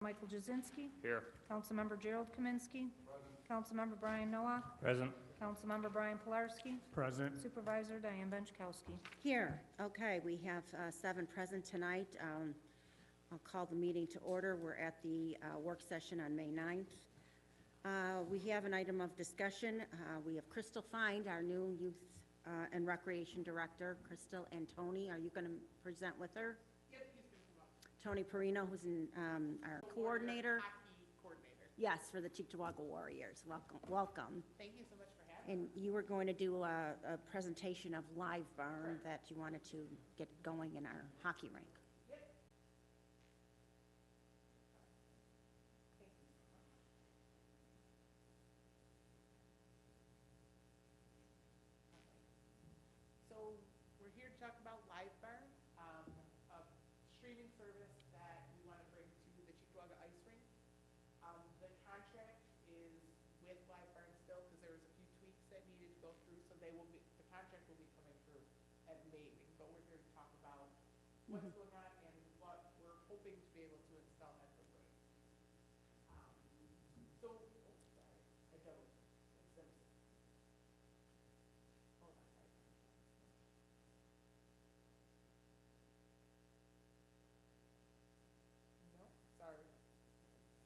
Michael Jazinski. Here. Councilmember Gerald Kaminsky. Councilmember Brian Noah. Present. Councilmember Brian Pilarski. Present. Supervisor Diane Benchkowski. Here, okay, we have 7 present tonight. I'll call the meeting to order. We're at the work session on May 9th. We have an item of discussion. We have Crystal Find, our new Youth and Recreation Director. Crystal and Tony, are you going to present with her? Yep, he's going to come up. Tony Perino, who's our coordinator. Hockey coordinator. Yes, for the Cheektowaga Warriors. Welcome, welcome. Thank you so much for having me. And you were going to do a presentation of Live Barn that you wanted to get going in our hockey rink. Yep. So we're here to talk about Live Barn, a streaming service that we want to bring to the Cheektowaga Ice Rink. The contract is with Live Barn still because there was a few tweaks that needed to go through, so the contract will be coming through at May, but we're here to talk about what's going on and what we're hoping to be able to install at the rink. So, sorry, I don't, hold on, sorry. No, sorry.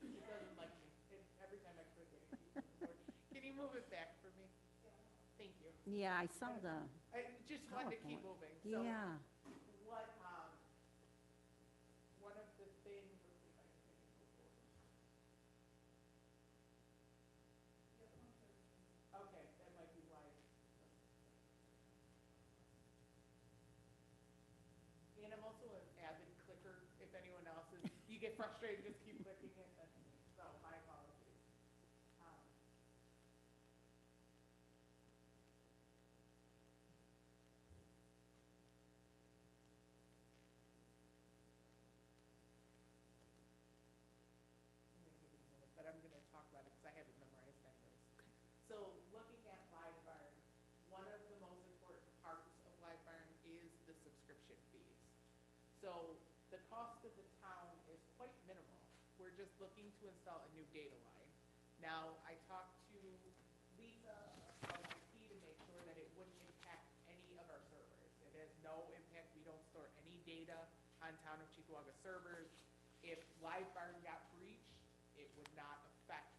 It doesn't like me. Every time I click it, it keeps moving forward. Can you move it back for me? Thank you. Yeah, I saw the, I just wanted to keep moving. So yeah. what, one of the things, let's see if I can make it go forward. Okay, that might be why. And I'm also an avid clicker, if anyone else is, you get frustrated, just keep clicking it, so my apologies. But I'm going to talk about it because I have it memorized anyways. So looking at Live Barn, one of the most important parts of Live Barn is the subscription fees. So the cost of the town is quite minimal. We're just looking to install a new data line. Now, I talked to Lisa of IT to make sure that it wouldn't impact any of our servers. It has no impact. We don't store any data on Town of Cheektowaga servers. If Live Barn got breached, it would not affect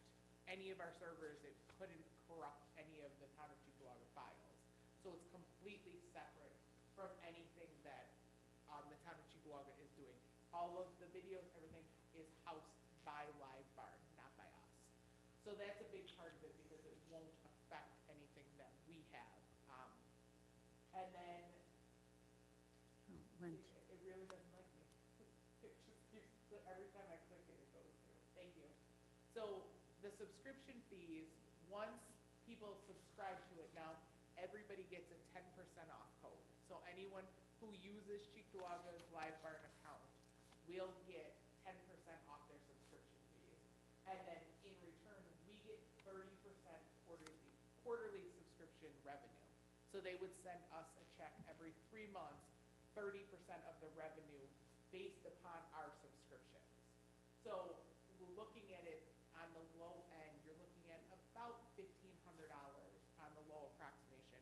any of our servers. It couldn't corrupt any of the Town of Cheektowaga files. So it's completely separate from anything that the Town of Cheektowaga is doing. All of the videos, everything is housed by Live Barn, not by us. So that's a big part of it because it won't affect anything that we have. And then When, it really doesn't like me. It just keeps, every time I click it, it goes through. Thank you. So the subscription fees, once people subscribe to it now, everybody gets a 10% off code. So anyone who uses Cheektowaga's Live Barn account will get 10% off their subscription fees. And then in return, we get 30% quarterly subscription revenue. So they would send us a check every 3 months, 30% of the revenue based upon our subscriptions. So we're looking at it on the low end, you're looking at about $1,500 on the low approximation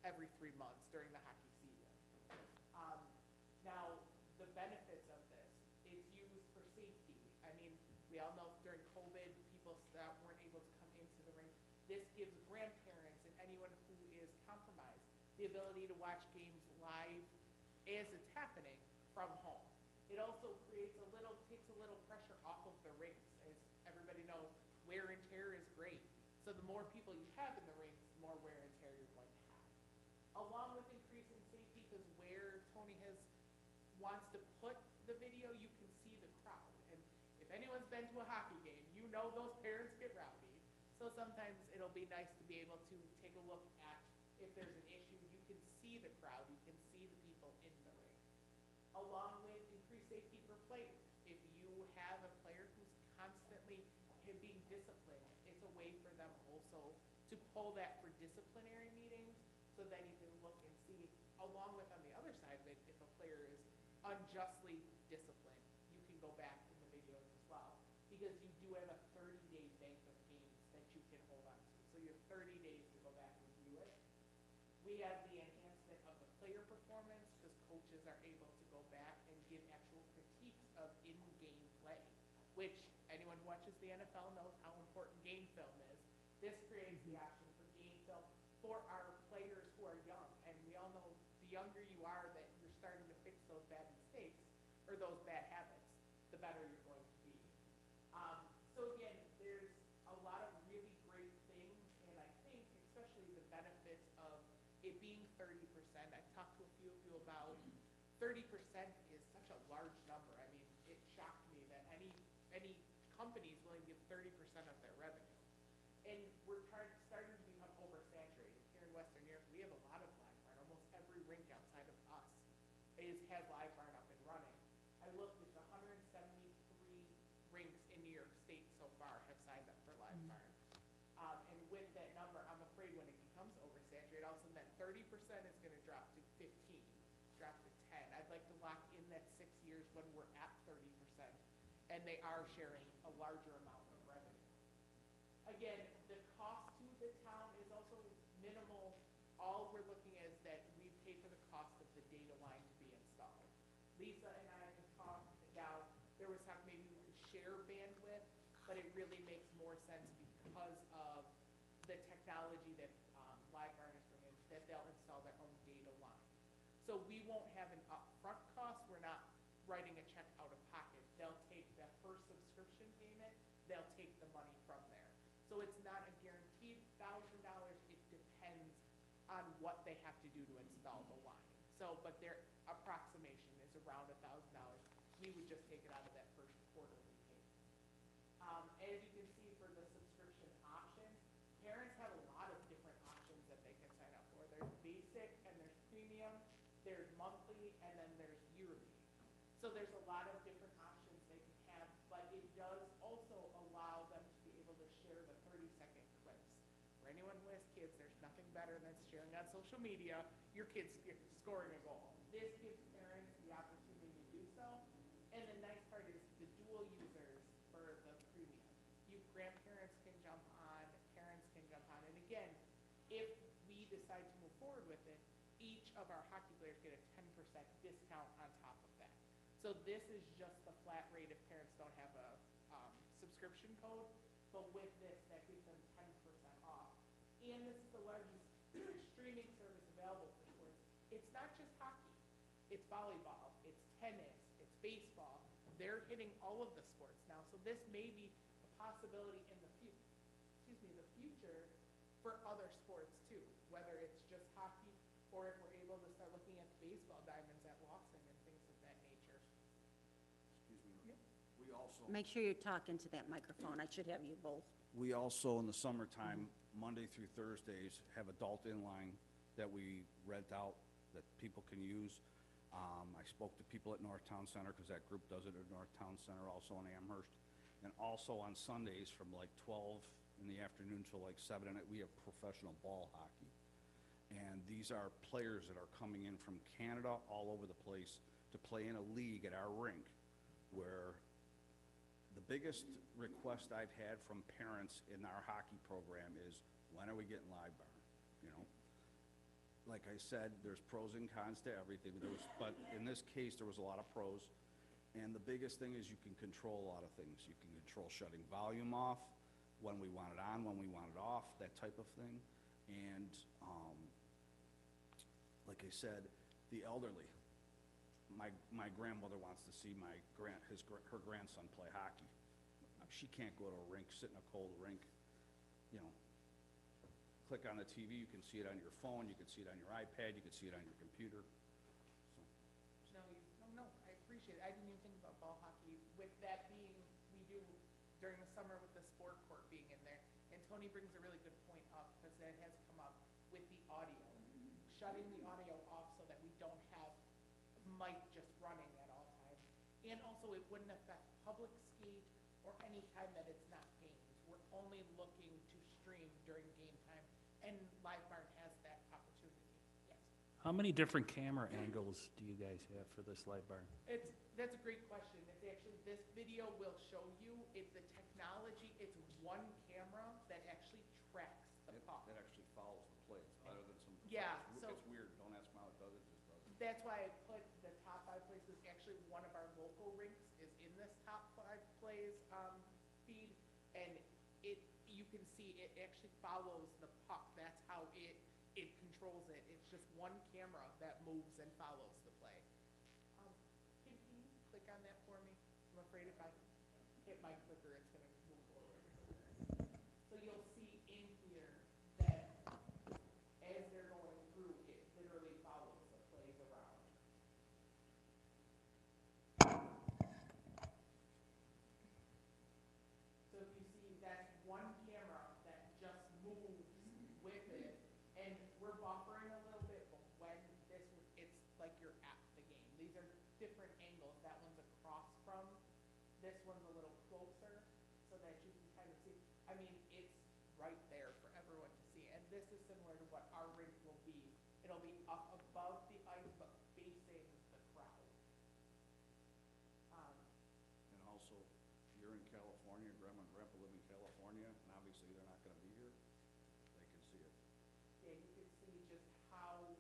every 3 months during the hockey season. Now, the benefits of this, it's used for safety. I mean, we all know during COVID, people that weren't able to come into the rink. This gives grandparents and anyone who is compromised the ability to watch games live as it's happening from home. It also takes a little pressure off of the rinks. As everybody knows, wear and tear is great. So the more people you have in the rinks, the more wear and tear you're going to have. Along with increasing safety, because where Tony wants to put the video, you can see the crowd. And if anyone's been to a hockey game, you know those parents get rowdy. So sometimes it'll be nice to be able to take a look at if there's an issue, you can see the crowd, you can see the people in the ring. Along with increased safety for players. If you have a player who's constantly being disciplined, it's a way for them also to pull that for disciplinary meetings, so then you can look and see, along with on the other side of it, if a player is unjustly disciplined, you can go back in the videos as well. because you do have a 30-day bank of games that you can hold on to. So you have 30 days to go back and review it. We have the enhancement of the player performance, because coaches are able to go back and give actual critiques of in-game play, which anyone who watches the NFL knows how important game film is. This creates the option for game film for our players who are young, and we all know the younger you are that you're starting to fix those bad mistakes or those bad habits, the better you're going to be. So again, there's a lot of really great things, and I think especially the benefits of it being 30%. I've talked to a few of you about 30% is such a large number. I mean, it shocked me that any company is willing to give 30% of their revenue. And we're starting to become oversaturated. Here in Western New York, we have a lot of Live Barn. Almost every rink outside of us has Live Barn up and running. I looked at the 173 rinks in New York State so far have signed up for Live Barn. And with that number, I'm afraid when it becomes oversaturated, all of a sudden that 30% is going to drop to 15, drop to 10. I'd like to lock in that 6 years when we're at 30%, and they are sharing a larger amount of revenue. Again, the cost to the town is also minimal. All we're looking at is that we pay for the cost of the data line to be installed. Lisa and I have talked about, there was talk maybe we could share bandwidth, but it really makes more sense because of the technology that Live Barn is bringing, that they'll install their own data line. So we won't have an upfront cost. We're not writing a check out of pocket. They'll take that first subscription payment, they'll take the money from there. So it's not a guaranteed $1,000. It depends on what they have to do to install the line. So, but their approximation is around $1,000. We would just take it out of that first quarterly payment. As you can see for the subscription options, parents have a lot of different options that they can sign up for. There's basic and there's premium, there's monthly, and then there's yearly. So there's a lot of different options they can have, but it does also allow them to be able to share the 30-second clips. For anyone who has kids, there's nothing better than sharing on social media your kids scoring a goal. This gives parents the opportunity to do so. And the nice part is the dual users for the premium. You grandparents can jump on, parents can jump on. And again, if we decide to move forward with it, each of our hockey players get a 10% discount on top of that. So this is just the flat rate if parents don't have a subscription code, but with this, that gives them 10% off. And this is the largest streaming service available for sports. It's not just hockey. It's volleyball, it's tennis, it's baseball. They're hitting all of the sports now. So this may be a possibility in the future for other sports too, whether it's just hockey or if we're able to start looking at the baseball diamonds at Lawson and things of that nature. Excuse me. We also, Make sure you talk into that microphone. I should have you both. we also, in the summertime, Monday through Thursdays, have adult inline that we rent out that people can use. I spoke to people at Northtown Center because that group does it at Northtown Center, also in Amherst. And also on Sundays from like 12 in the afternoon till like 7 at night, we have professional ball hockey. And these are players that are coming in from Canada all over the place to play in a league at our rink, where the biggest request I've had from parents in our hockey program is, when are we getting Live Barn? You know, like I said, there's pros and cons to everything, but in this case, there was a lot of pros. And the biggest thing is you can control a lot of things. You can control shutting volume off, when we want it on, when we want it off, that type of thing. And like I said, the elderly. My grandmother wants to see her grandson play hockey. She can't go to a rink, sit in a cold rink, you know. Click on the TV, you can see it on your phone, you can see it on your iPad, you can see it on your computer. So. No, I appreciate it. I didn't even think about ball hockey. With that being, we do during the summer with the sport court being in there. And Tony brings a really good point up because that has come up with the audio. Shutting the audio off so that we don't have mic just running at all times. And also it wouldn't affect public skate or any time that it's not games. We're only looking to stream during game time. And Live Barn has that opportunity. Yes. How many different camera angles do you guys have for this live bar? That's a great question. It's actually, this video will show you, it's the technology, it's one camera that actually tracks the puck. It actually follows the play. It's better than some. Yeah, It's so- weird. Don't ask me how it does it, just does it. That's why I put the top 5 plays, actually one of our local rinks is in this top 5 plays, feed, and you can see it actually follows the puck. That's how it controls it. It's just one camera that moves and follows the play. Can you click on that for me? I'm afraid if I hit my clicker, it's gonna move forward. So you'll see in here that as they're going through, it literally follows the plays around. So if you see, that's one camera that just moves with it, and we're buffering a little bit, but when it's like you're at the game. These are different angles. That one's across from, this one's a little closer, so that you can kind of see. I mean, it's right there for everyone to see, and this is similar to what our rink will be. It'll be up above the ice, but facing the crowd. And also, you're in California, Grandma and Grandpa live in California, and obviously they're not gonna be here. They can see it. Yeah, you can see just how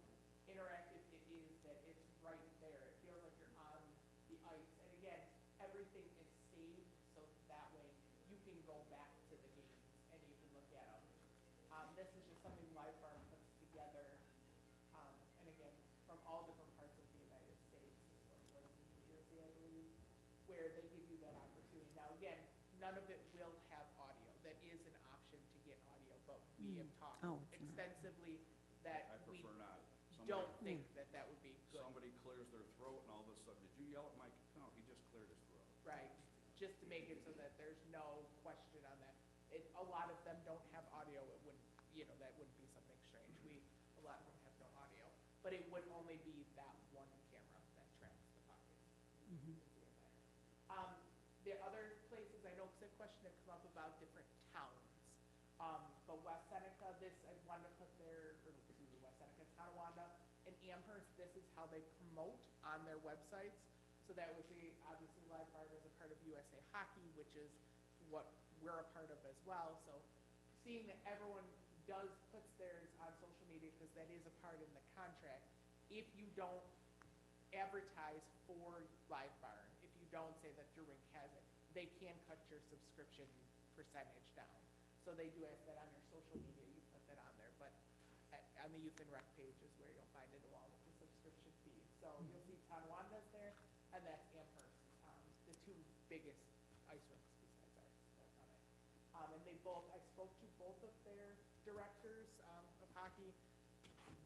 interactive it is, that it's right there. It feels like you're on the ice. And again, everything is saved, so that way you can go back to the games and you can look at them. This is just something Live Farm puts together, and again, from all different parts of the United States. This one was in New Jersey, I believe, where they give you that opportunity. Now, again, none of it will have audio. That is an option to get audio, but we have talked Oh, it's not. extensively that I we prefer not. don't think that that would be good, Somebody clears their throat and all of a sudden, did you yell at Mike? No, he just cleared his throat. right? Just to make it so that there's no question on that. A lot of them don't have audio, it wouldn't, that wouldn't be something strange. A lot of them have no audio, but it would only be that one camera that tracks the pockets. The other places, I know, because a question had come up about different towns. But West Seneca, I wanted to put West Seneca, Tonawanda, and Amherst, this is how they promote on their websites. So that would be, obviously, Live Farm is a part of USA Hockey, which is what we're a part of as well. So seeing that everyone puts theirs on social media, because that is a part in the contract, if you don't advertise for Live Barn, if you don't say that your rink has it, they can cut your subscription percentage down. So they do ask that on your social media, you put that on there, but on the Youth and Rec page is where you'll find it along with the subscription fee. So you'll see Tonawonda's there, and that's Amherst, the 2 biggest ice rinks besides ours that's on it. And I spoke to both of their directors of hockey.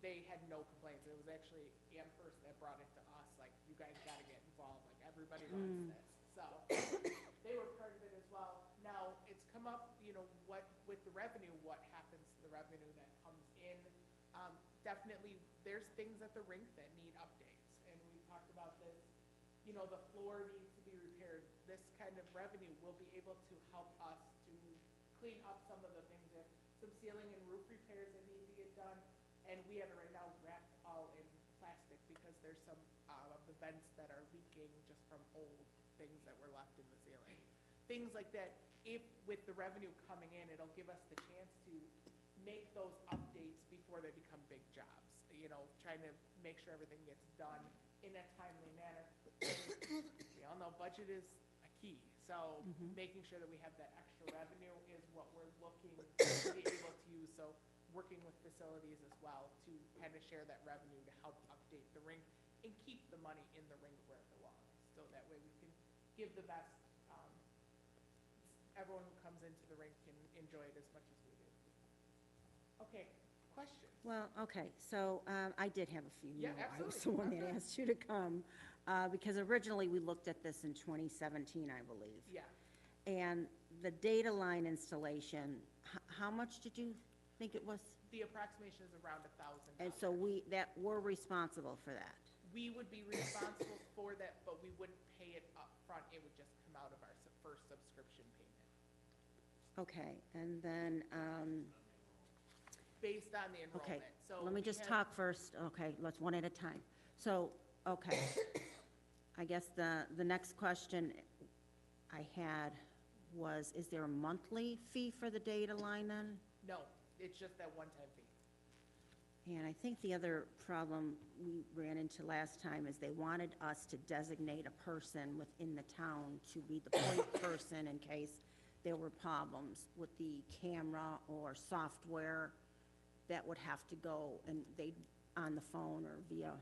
They had no complaints. It was actually Amherst that brought it to us, like, you guys gotta get involved, like, everybody wants this. So, they were part of it as well. Now, it's come up, with the revenue, what happens to the revenue that comes in? Definitely, there's things at the rink that need updates, and we talked about this. The floor needs to be repaired. This kind of revenue will be able to help us to clean up some of the things, that some ceiling and roof repairs that need to get done, and we have it right now wrapped all in plastic because there's some of the vents that are leaking just from old things that were left in the ceiling. Things like that. If with the revenue coming in, it'll give us the chance to make those updates before they become big jobs. Trying to make sure everything gets done in a timely manner. We all know budget is a key, so making sure that we have that extra revenue is what we're looking to be able to use. So working with facilities as well to kind of share that revenue to help update the rink and keep the money in the rink where it belongs. So that way we can give the best, everyone who comes into the rink can enjoy it as much as we do. Okay, questions? Well, okay, so I did have a few. Yeah, I was absolutely. the one that Okay. asked you to come, because originally we looked at this in 2017, I believe. Yeah. And the data line installation, how much did you think it was? The approximation is around $1,000. And so we're responsible for that. We would be responsible for that, but we wouldn't pay it up front. It would just come out of our first subscription payment. Okay, and then, based on the Okay, enrollment. So let me we just have- talk first, okay, let's one at a time. So, okay, I guess the next question I had was, is there a monthly fee for the data line then? No, it's just that one-time fee. And I think the other problem we ran into last time is they wanted us to designate a person within the town to be the point person in case there were problems with the camera or software that would have to go, and they, on the phone or via,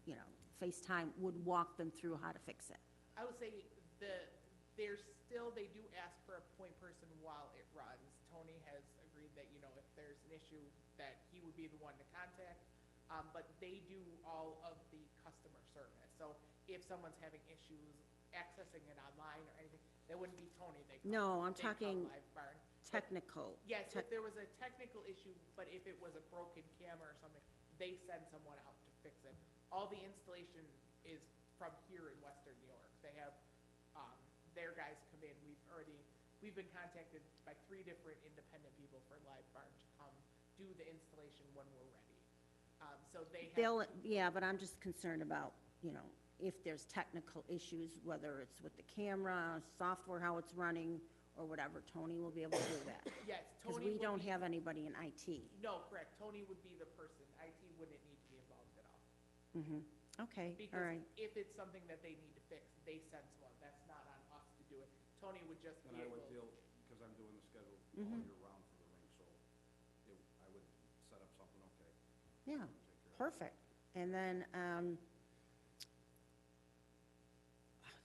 you know, FaceTime, would walk them through how to fix it. I would say they do ask for a point person while it runs. Tony has agreed that, you know, if there's an issue, that he would be the one to contact. But they do all of the customer service. So if someone's having issues accessing it online or anything, that wouldn't be Tony. They call- No, I'm they call talking Live Barn. technical. Yes, if there was a technical issue, but if it was a broken camera or something, they send someone out to fix it. All the installation is from here in Western New York. They have, their guys come in. We've been contacted by 3 different independent people for Live Barn to come do the installation when we're ready. So they have. Yeah, but I'm just concerned about, you know, if there's technical issues, whether it's with the camera, software, how it's running, or whatever, Tony will be able to do that. Yes, Because Tony we would don't be- have anybody in IT. No, correct. Tony would be the person. IT wouldn't need to be involved at all. Okay, all Because right. if it's something that they need to fix, they send someone. That's not on us to do it. Tony would just And be I able. would deal, because I'm doing the schedule all year round for the ring, so I would set up something, okay. Yeah, take care of it. perfect. And then,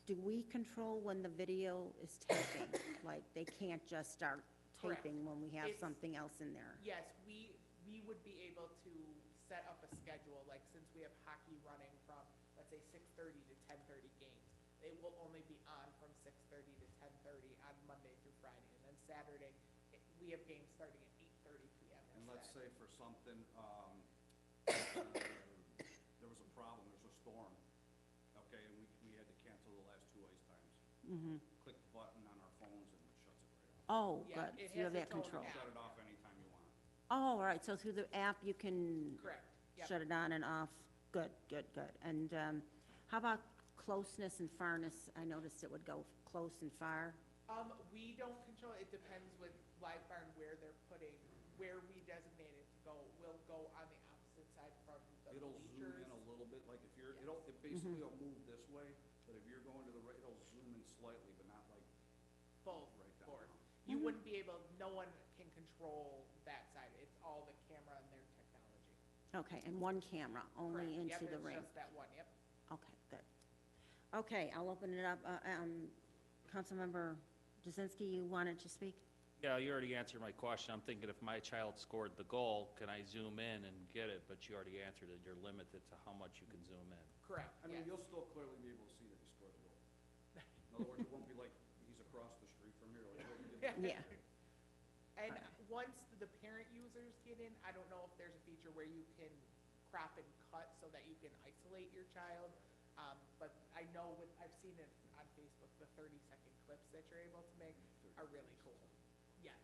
do we control when the video is taping? Like, they can't just start Correct. taping when we have It's- something else in there? Yes, we would be able to set up a schedule, like since we have hockey running from, let's say, 6:30 to 10:30 games, it will only be on from 6:30 to 10:30 on Monday through Friday. And then Saturday, we have games starting at 8:30 PM. on And let's say Saturday. for something, there was a problem, there's a storm, okay, and we had to cancel the last 2 ice times. Click the button on our phones and it shuts it right off. Oh, Yeah, good, it so you have has that its own control. app. Shut it off anytime you want. Oh, all right, so through the app, you can Correct, yep. shut it on and off? Good, good, good. And how about closeness and farness? I noticed it would go close and far. We don't control, it depends with Live Barn where they're putting, where we designate it to go. We'll go on the opposite side from the It'll zoom bleachers. in a little bit, like if you're, Yes. it basically will move this way, but if you're going to the right, it'll zoom in slightly, but not like Full right down. forward. You wouldn't be able, no one can control that side. It's all the camera and their technology. Okay, and one camera, only Correct. into Yep, the it's ring? just that one, yep. Okay, good. Okay, I'll open it up. Councilmember Jazinski, you wanted to speak? Yeah, you already answered my question. I'm thinking if my child scored the goal, can I zoom in and get it? But you already answered it. You're limited to how much you can zoom in. Correct, I mean, yes. you'll still clearly be able to see that he scored the goal. In other words, it won't be like he's across the street from here, like what you did. Yeah. And once the parent users get in, I don't know if there's a feature where you can crop and cut so that you can isolate your child. But I know I've seen it on Facebook, the 30-second clips that you're able to make are really cool. Yes.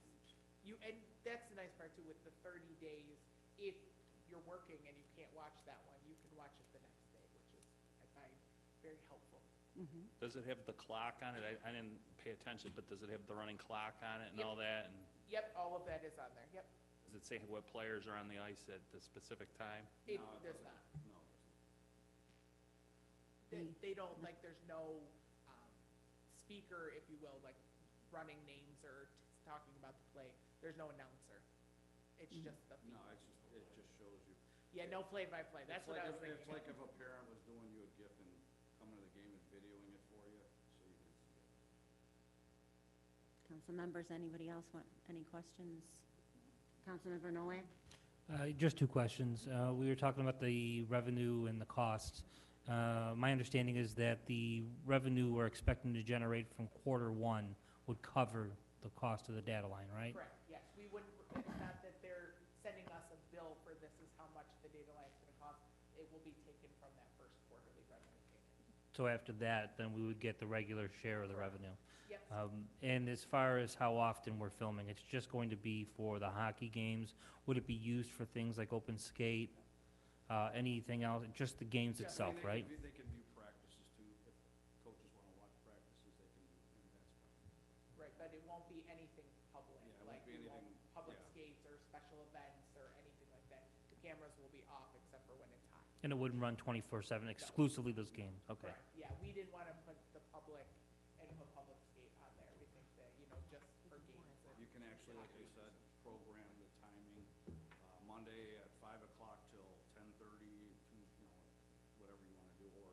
And that's the nice part too, with the 30 days, if you're working and you can't watch that one, you can watch it the next day, which is, I find, very helpful. Does it have the clock on it? I didn't pay attention, but does it have the running clock on it and Yep. all that? And Yep, all of that is on there, yep. does it say what players are on the ice at the specific time? It No, it does doesn't. not. No, it doesn't. They don't, like, there's no speaker, if you will, like running names or talking about the play. There's no announcer. It's just the feed. No, it just shows you. Yeah, no play-by-play. That's It's what like I was thinking. It's like if a parent was doing you a gift and coming to the game and videoing it for you, so you can see it. Council members, anybody else want, any questions? Councilmember Noack? Just 2 questions. We were talking about the revenue and the costs. My understanding is that the revenue we're expecting to generate from Q1 would cover the cost of the data line, right? Correct, yes. We wouldn't, it's not that they're sending us a bill for this is how much the data line is gonna cost. It will be taken from that first quarterly revenue payment. So after that, then we would get the regular share of the revenue. Yep. And as far as how often we're filming, it's just going to be for the hockey games? Would it be used for things like open skate, anything else, just the games Yeah, I mean, itself, right? They can view practices too, if coaches want to watch practices, they can, and that's fine. Right, but it won't be anything public, Yeah, it won't like be we won't, anything- public yeah. skates or special events or anything like that. The cameras will be off except for when it's hot. And it wouldn't run 24/7, exclusively those games, okay. Correct. Yeah, we didn't want to put the public and put public skate on there. We think that, just for games. You can actually, like I said, program the timing, Monday at 5 o'clock till 10:30, whatever you want to do, or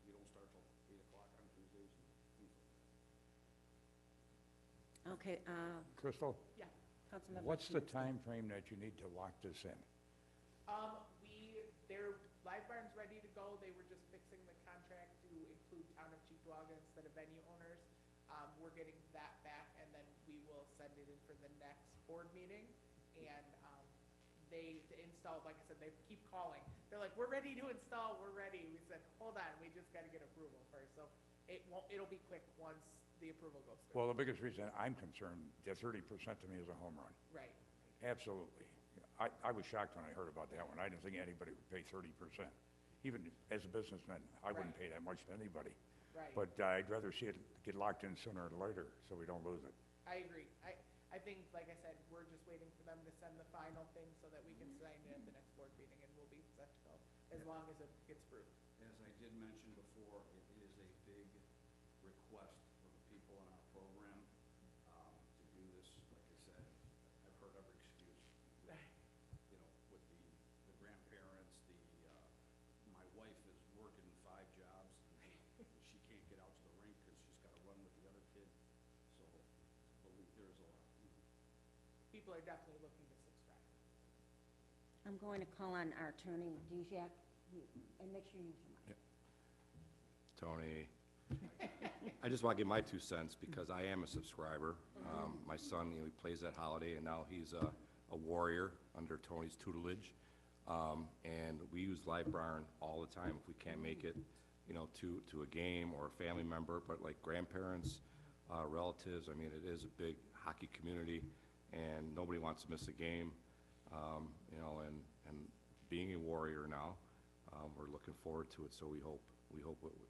you don't start till 8 o'clock on Tuesdays. Okay, Crystal, Yeah. Councilmember. what's the Kaminsky. time frame that you need to lock this in? Their live barn's ready to go. They were just fixing the contract to include Town of Cheektowaga instead of venue owners. We're getting that back, and then we will send it in for the next board meeting. And, to install, like I said, they keep calling. They're like, we're ready to install, we're ready. We said, hold on, we just gotta get approval first. So it'll be quick once the approval goes through. Well, the biggest reason I'm concerned, the 30% to me is a home run. Right, Absolutely. I was shocked when I heard about that one. I didn't think anybody would pay 30%. Even as a businessman, I wouldn't Right. pay that much to anybody. right. But I'd rather see it get locked in sooner or later, so we don't lose it. I agree. I think, like I said, we're just waiting for them to send the final thing so that we can sign it at the next board meeting, and we'll be set to go, as long as it gets approved. As I did mention before, it is a big request for the people in our program to do this. Like I said, I've heard every excuse. With the grandparents, my wife is working 5 jobs, and she can't get out to the rink because she's got to run with the other kid. So, there's a lot. People are definitely looking to subscribe. I'm going to call on our attorney, Duziak, and make sure you use your mic. Tony, I just want to give my 2 cents because I am a subscriber. My son, he plays at Holiday, and now he's a Warrior under Tony's tutelage. And we use Live Barn all the time if we can't make it, to a game or a family member, but like grandparents, relatives, I mean, it is a big hockey community, and nobody wants to miss a game. And being a Warrior now, we're looking forward to it, so we hope,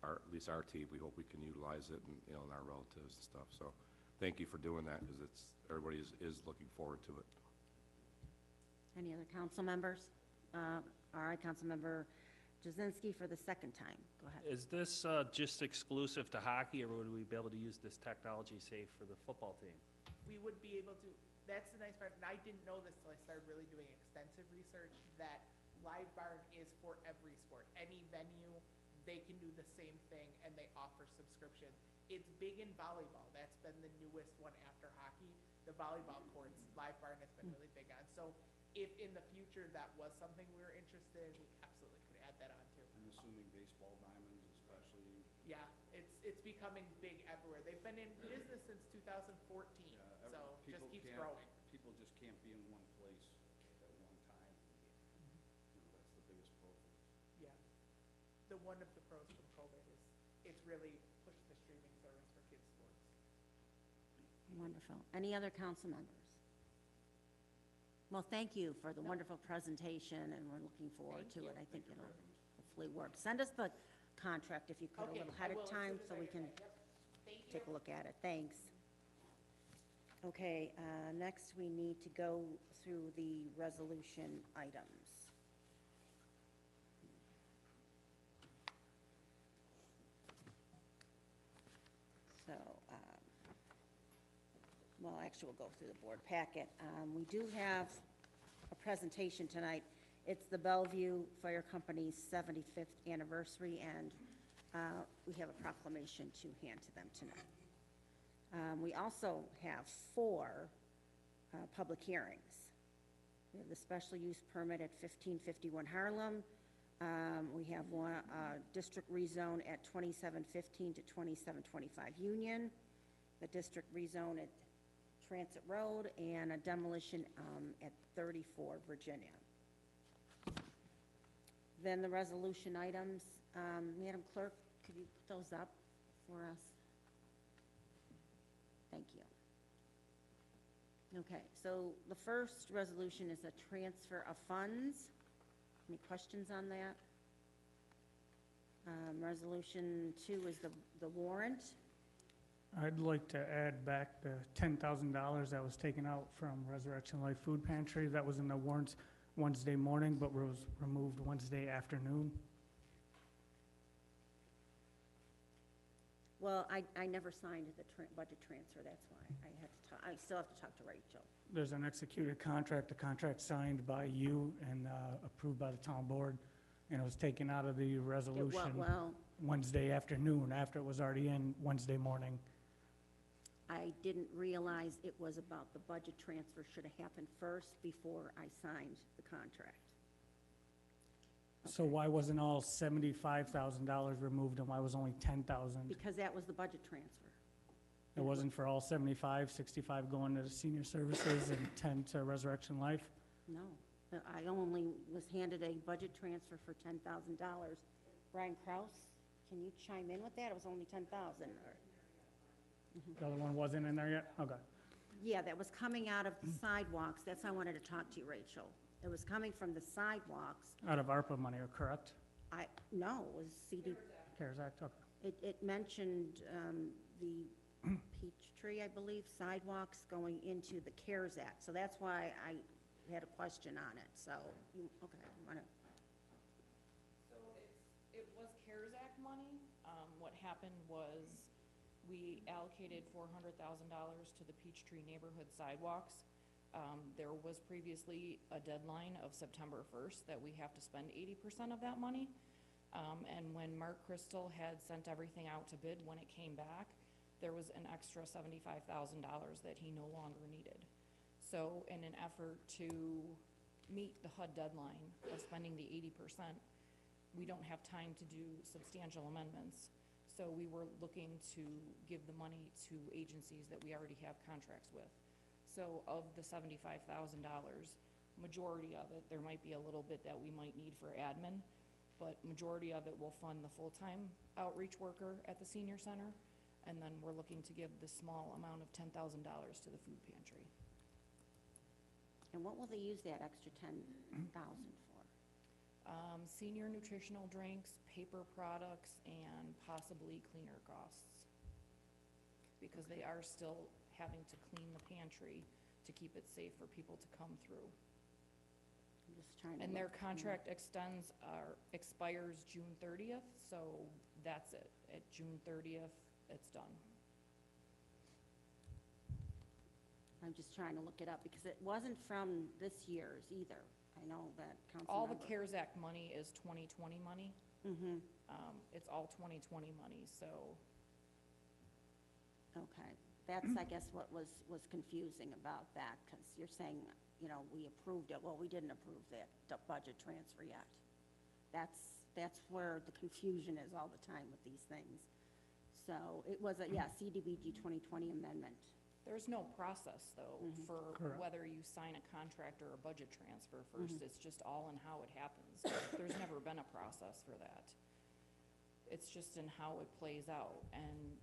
at least our team, we hope we can utilize it and, and our relatives and stuff. So thank you for doing that, because everybody is looking forward to it. Any other council members? All right, Councilmember Jazinski for the second time. Go ahead. Is this just exclusive to hockey, or would we be able to use this technology, say, for the football team? We would be able to, that's the nice part, and I didn't know this till I started really doing extensive research, that Live Barn is for every sport. Any venue, they can do the same thing, and they offer subscriptions. It's big in volleyball. That's been the newest one after hockey. The volleyball courts, Live Barn has been really big on. So if in the future that was something we were interested in, we absolutely could add that on too. I'm assuming baseball diamonds especially. Yeah, it's becoming big everywhere. They've been in business since 2014, so just keeps growing. People just can't be in one place at one time. That's the biggest problem. Yeah. One of the pros from COVID is it's really pushed the streaming service for kids' sports. Wonderful. Any other council members? Well, thank you for the wonderful presentation, and we're looking forward Thank to you. it. I think it'll hopefully work. Send us the contract if you could a Okay, little I ahead will of as time, soon as so I we get can that. Yep. Thank you. take a look at it. Thanks. Okay, next we need to go through the resolution items. So, well, actually, we'll go through the board packet. We do have a presentation tonight. It's the Bellevue Fire Company's 75th anniversary, and we have a proclamation to hand to them tonight. We also have 4 public hearings. We have the special use permit at 1551 Harlem. We have one district rezone at 2715 to 2725 Union, the district rezone at Transit Road, and a demolition at 34 Virginia. Then the resolution items. Madam Clerk, could you put those up for us? Thank you. Okay, so the first resolution is a transfer of funds. Any questions on that? Resolution 2 is the warrant. I'd like to add back the $10,000 that was taken out from Resurrection Life Food Pantry. That was in the warrants Wednesday morning, but was removed Wednesday afternoon. Well, I never signed the budget transfer, that's why I had to talk, I still have to talk to Rachel. There's an executed contract, the contract signed by you and approved by the town board, and it was taken out of the resolution Well, Wednesday afternoon, after it was already in Wednesday morning. I didn't realize it was about the budget transfer should have happened first before I signed the contract. So why wasn't all $75,000 removed, and why was only $10,000? Because that was the budget transfer. It wasn't for all 75, 65 going to the senior services and 10 to Resurrection Life? No, I only was handed a budget transfer for $10,000. Brian Kraus, can you chime in with that? It was only 10,000. The other one wasn't in there yet? Okay. Yeah, that was coming out of the sidewalks. That's why I wanted to talk to you, Rachel. It was coming from the sidewalks. Out of ARPA money, correct? No, it was CD. CARES Act, okay. It mentioned the Peachtree, I believe, sidewalks going into the CARES Act. So that's why I had a question on it. So, okay, So it was CARES Act money. What happened was we allocated $400,000 to the Peachtree neighborhood sidewalks. There was previously a deadline of September 1st that we have to spend 80% of that money. And when Mark Crystal had sent everything out to bid, when it came back, there was an extra $75,000 that he no longer needed. So in an effort to meet the HUD deadline of spending the 80%, we don't have time to do substantial amendments. So we were looking to give the money to agencies that we already have contracts with. So of the $75,000, majority of it, there might be a little bit that we might need for admin, but majority of it will fund the full-time outreach worker at the senior center. And then we're looking to give the small amount of $10,000 to the food pantry. and what will they use that extra 10,000 for? Senior nutritional drinks, paper products, and possibly cleaner costs. Because they are still having to clean the pantry to keep it safe for people to come through. I'm just trying to. And their look. contract expires June 30th, so that's it. At June 30th, it's done. I'm just trying to look it up, because it wasn't from this year's either. I know that council. All the CARES Act money is 2020 money. Mm-hmm, It's all 2020 money, so okay. That's, I guess, what was confusing about that, because you're saying, you know, we approved it. Well, we didn't approve that budget transfer yet. That's where the confusion is all the time with these things. So it was a, yeah, CDBG 2020 amendment. there's no process, though, for Correct. whether you sign a contract or a budget transfer first. It's just all in how it happens. There's never been a process for that. It's just in how it plays out. And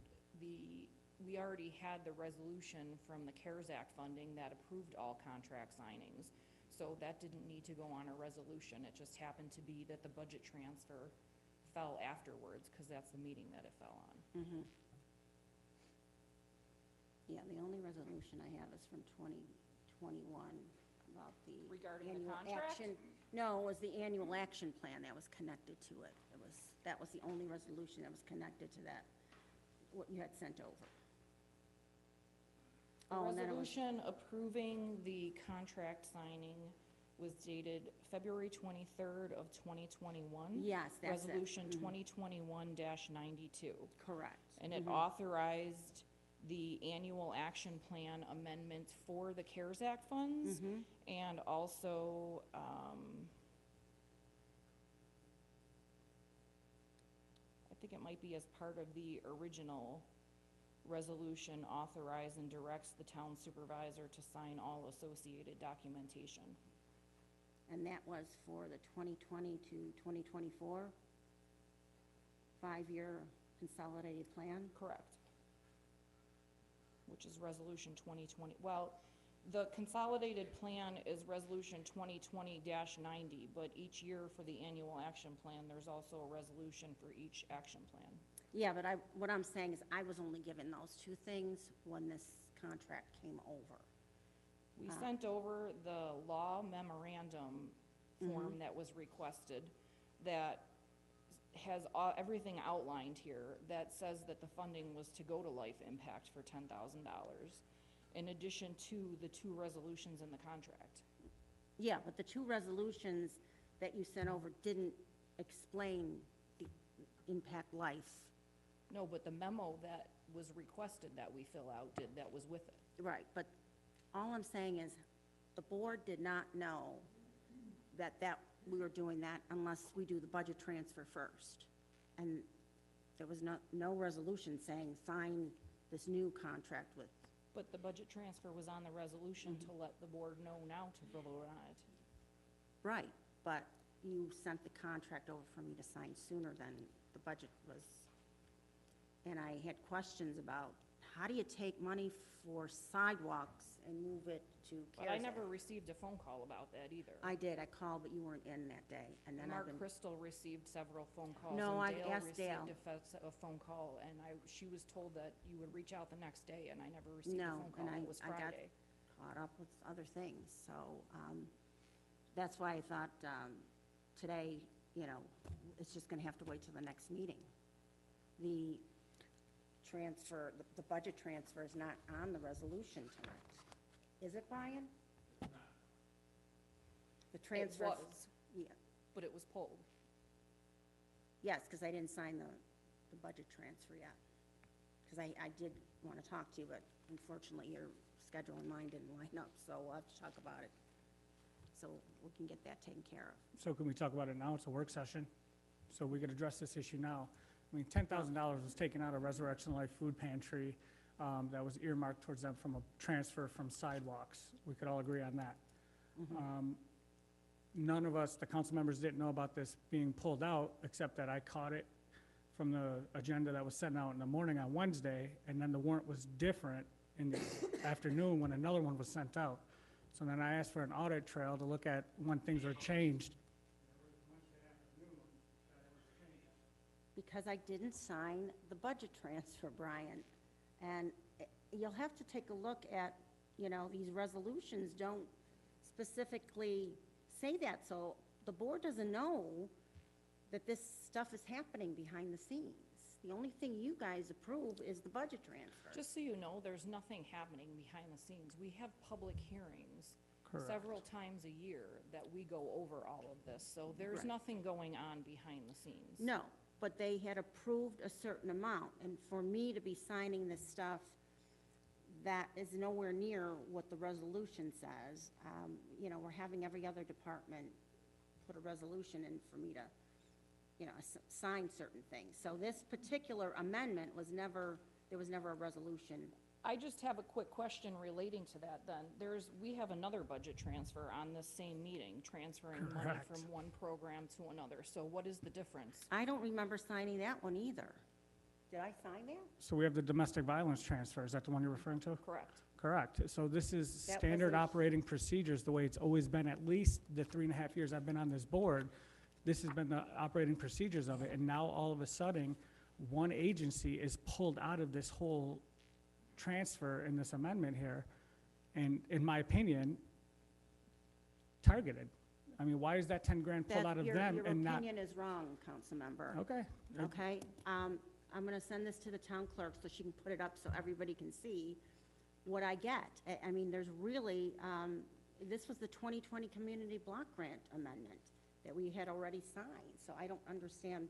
we already had the resolution from the CARES Act funding that approved all contract signings. So that didn't need to go on a resolution. It just happened to be that the budget transfer fell afterwards, because that's the meeting that it fell on. Mm-hmm. Yeah, the only resolution I have is from 2021 about the. Regarding the annual contract? action. No, it was the annual action plan that was connected to it. That was the only resolution that was connected to that, what you had sent over. The Oh, and then it was, resolution approving the contract signing was dated February 23rd of 2021. yes, that's it. Resolution Mhm. 2021-92. Correct. And it authorized the annual action plan amendment for the CARES Act funds, Mhm. and also, I think it might be as part of the original resolution, authorize and directs the town supervisor to sign all associated documentation. And that was for the 2020 to 2024 5-year consolidated plan? Correct. Which is resolution 2020, well, the consolidated plan is resolution 2020-90, but each year for the annual action plan, there's also a resolution for each action plan. Yeah, but what I'm saying is I was only given those two things when this contract came over. We sent over the law memorandum form that was requested that has everything outlined here that says that the funding was to go to Life Impact for $10,000, in addition to the 2 resolutions in the contract. Yeah, but the 2 resolutions that you sent over didn't explain the impact life. No, but the memo that was requested that we fill out that was with it. Right, but all I'm saying is the board did not know that we were doing that unless we do the budget transfer first. And there was no resolution saying sign this new contract with. But the budget transfer was on the resolution to let the board know now to vote on it. Right, but you sent the contract over for me to sign sooner than the budget was. And I had questions about how do you take money for sidewalks and move it to But I CARES never Act? received a phone call about that either. I did, I called, but you weren't in that day, and then I've Mark been. Crystal received several phone calls. No, and I've asked Dale. Dale received a phone call, and she was told that you would reach out the next day, and I never received a No, phone call. and It was I got Friday. caught up with other things, so, that's why I thought, today, it's just gonna have to wait till the next meeting. The transfer, the budget transfer is not on the resolution tonight. Is it, Brian? The It transfer. was, Yeah, but it was pulled. yes, because I didn't sign the budget transfer yet. Because I did want to talk to you, but unfortunately, your schedule and mine didn't line up, so we'll have to talk about it. So we can get that taken care of. So can we talk about it now? It's a work session, so we could address this issue now. I mean, $10,000 was taken out of Resurrection Life Food Pantry that was earmarked towards them from a transfer from sidewalks. We could all agree on that. None of us, the council members, didn't know about this being pulled out, except that I caught it from the agenda that was sent out in the morning on Wednesday, and then the warrant was different in the afternoon when another one was sent out. So then I asked for an audit trail to look at when things were changed. Because I didn't sign the budget transfer, Brian. And you'll have to take a look at, these resolutions don't specifically say that, so the board doesn't know that this stuff is happening behind the scenes. The only thing you guys approve is the budget transfer. Just so you know, there's nothing happening behind the scenes. We have public hearings Correct. several times a year that we go over all of this, so there's Right. nothing going on behind the scenes. No, but they had approved a certain amount, and for me to be signing this stuff, that is nowhere near what the resolution says. We're having every other department put a resolution in for me to, sign certain things. So this particular amendment there was never a resolution. I just have a quick question relating to that then. We have another budget transfer on this same meeting, transferring money Correct. from one program to another. So what is the difference? I don't remember signing that one either. Did I sign that? So we have the domestic violence transfer. Is that the one you're referring to? Correct. Correct. So this is That standard was a- operating procedures, the way it's always been, at least the 3.5 years I've been on this board. This has been the operating procedures of it, and now all of a sudden, one agency is pulled out of this whole transfer in this amendment here, and in my opinion, targeted. I mean, why is that 10 grand pulled out of them and Your not? opinion is wrong, Councilmember. Okay. Okay? I'm going to send this to the town clerk so she can put it up so everybody can see what I get. I mean, there's really, this was the 2020 Community Block Grant Amendment that we had already signed, so I don't understand.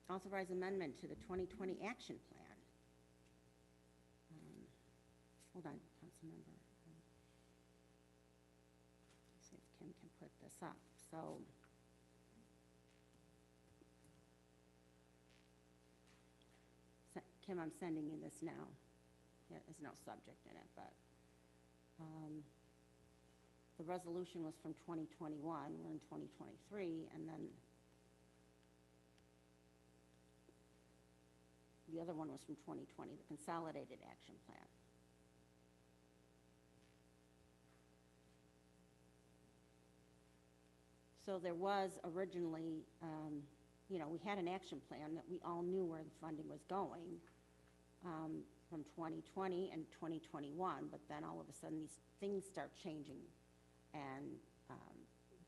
Authorize amendment to the 2020 Action Plan. Hold on, Councilmember. See if Kim can put this up. So, Kim, I'm sending you this now. There's no subject in it, but the resolution was from 2021, we're in 2023, and then The other one was from 2020, the Consolidated Action Plan. So there was originally, you know, we had an action plan that we all knew where the funding was going from 2020 and 2021, but then all of a sudden these things start changing. And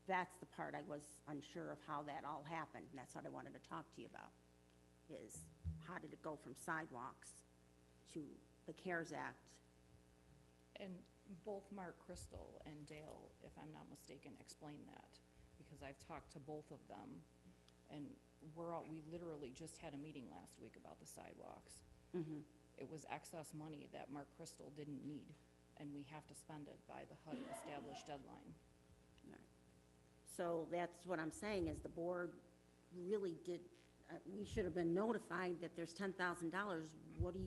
that's the part I was unsure of how that all happened, and that's what I wanted to talk to you about, is how did it go from sidewalks to the CARES Act? And both Mark Crystal and Dale, if I'm not mistaken, explained that, because I've talked to both of them, and we literally just had a meeting last week about the sidewalks. Mhm. It was excess money that Mark Crystal didn't need, and we have to spend it by the HUD established deadline. So that's what I'm saying, is the board really did, we should have been notified that there's $10,000. What do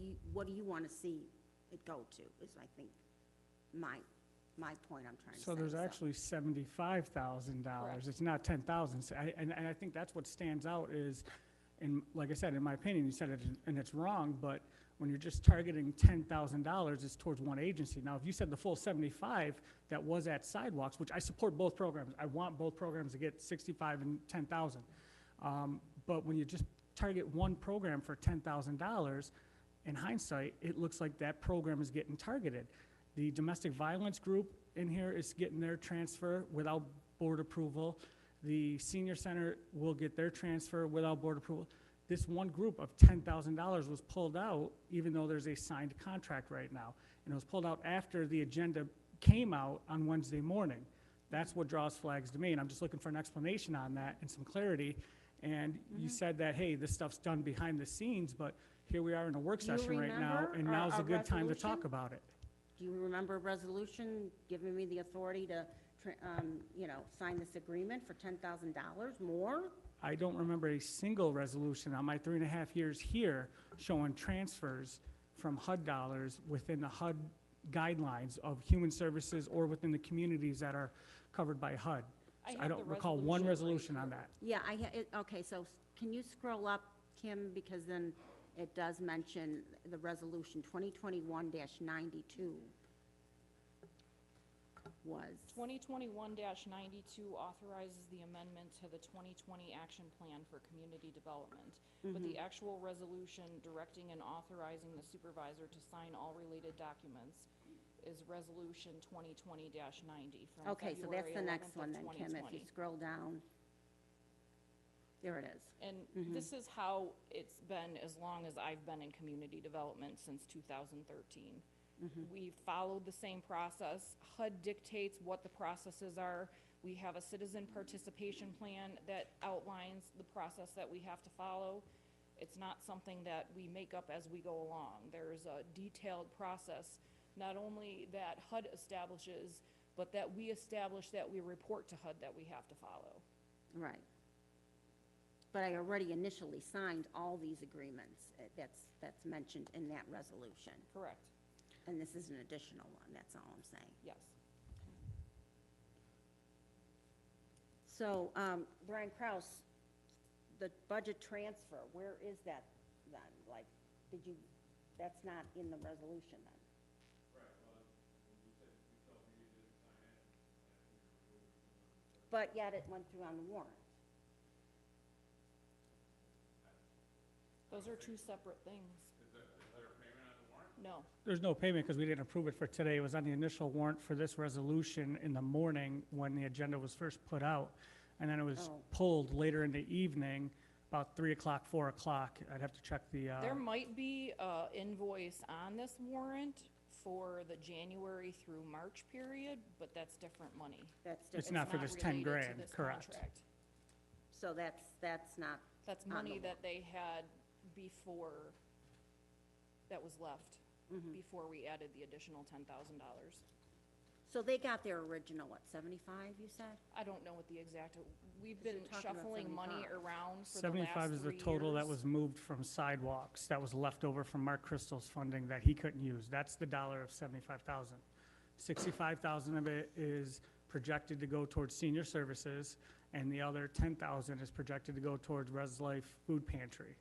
you want to see it go to, is I think my point I'm trying to say. So there's actually $75,000. Correct. It's not 10,000. And I think that's what stands out is, and like I said, in my opinion, you said it, and it's wrong, but when you're just targeting $10,000, it's towards one agency. Now, if you said the full 75 that was at sidewalks, which I support both programs, I want both programs to get 65 and 10,000. But when you just target one program for $10,000, in hindsight, it looks like that program is getting targeted. The domestic violence group in here is getting their transfer without board approval. The senior center will get their transfer without board approval. This one group of $10,000 was pulled out, even though there's a signed contract right now. And it was pulled out after the agenda came out on Wednesday morning. That's what draws flags to me, and I'm just looking for an explanation on that and some clarity. And you said that, hey, this stuff's done behind the scenes, but here we are in a work Do you session right now, remember and a- now's a a good time to resolution? talk about it. Do you remember a resolution giving me the authority to, you know, sign this agreement for $10,000 more? I don't remember a single resolution on my 3.5 years here showing transfers from HUD dollars within the HUD guidelines of human services or within the communities that are covered by HUD. I I have don't the recall one resolution right resolution on here. that. Yeah, okay, so can you scroll up, Kim, because then it does mention the resolution 2021-92 was, 2021-92 authorizes the amendment to the 2020 Action Plan for Community Development. But the actual resolution directing and authorizing the supervisor to sign all related documents is Resolution 2020-90 from okay, so that's February the next 11th of one then, Kim, if you 2020. scroll down. There it is. And this is how it's been as long as I've been in community development, since 2013. We followed the same process. HUD dictates what the processes are. We have a citizen participation plan that outlines the process that we have to follow. It's not something that we make up as we go along. There's a detailed process, not only that HUD establishes, but that we establish, that we report to HUD that we have to follow. Right. But I already initially signed all these agreements. That's mentioned in that resolution. Correct, And this is an additional one, that's all I'm saying. yes. So, Brian Kraus, the budget transfer, where is that then? Like, that's not in the resolution then? But yet it went through on the warrant. Those are two separate things. No, There's no payment because we didn't approve it for today. It was on the initial warrant for this resolution in the morning when the agenda was first put out. And then it was Oh. pulled later in the evening, about 3 o'clock, 4 o'clock. I'd have to check the, there might be a invoice on this warrant for the January through March period, but that's different money. That's It's different. not for this 10 related to grand, this correct. contract. So that's not, That's On the money warrant. that they had before, that was left, Mm-hmm. before we added the additional $10,000. so they got their original, what, 75, you said? I don't know what the exact, we've you're been talking about shuffling money 75. around for the last 75 is the 3 total that years. was moved from sidewalks, that was left over from Mark Crystal's funding that he couldn't use. That's the dollar of 75,000. 65,000 of it is projected to go towards senior services, and the other 10,000 is projected to go towards Res Life Food Pantry.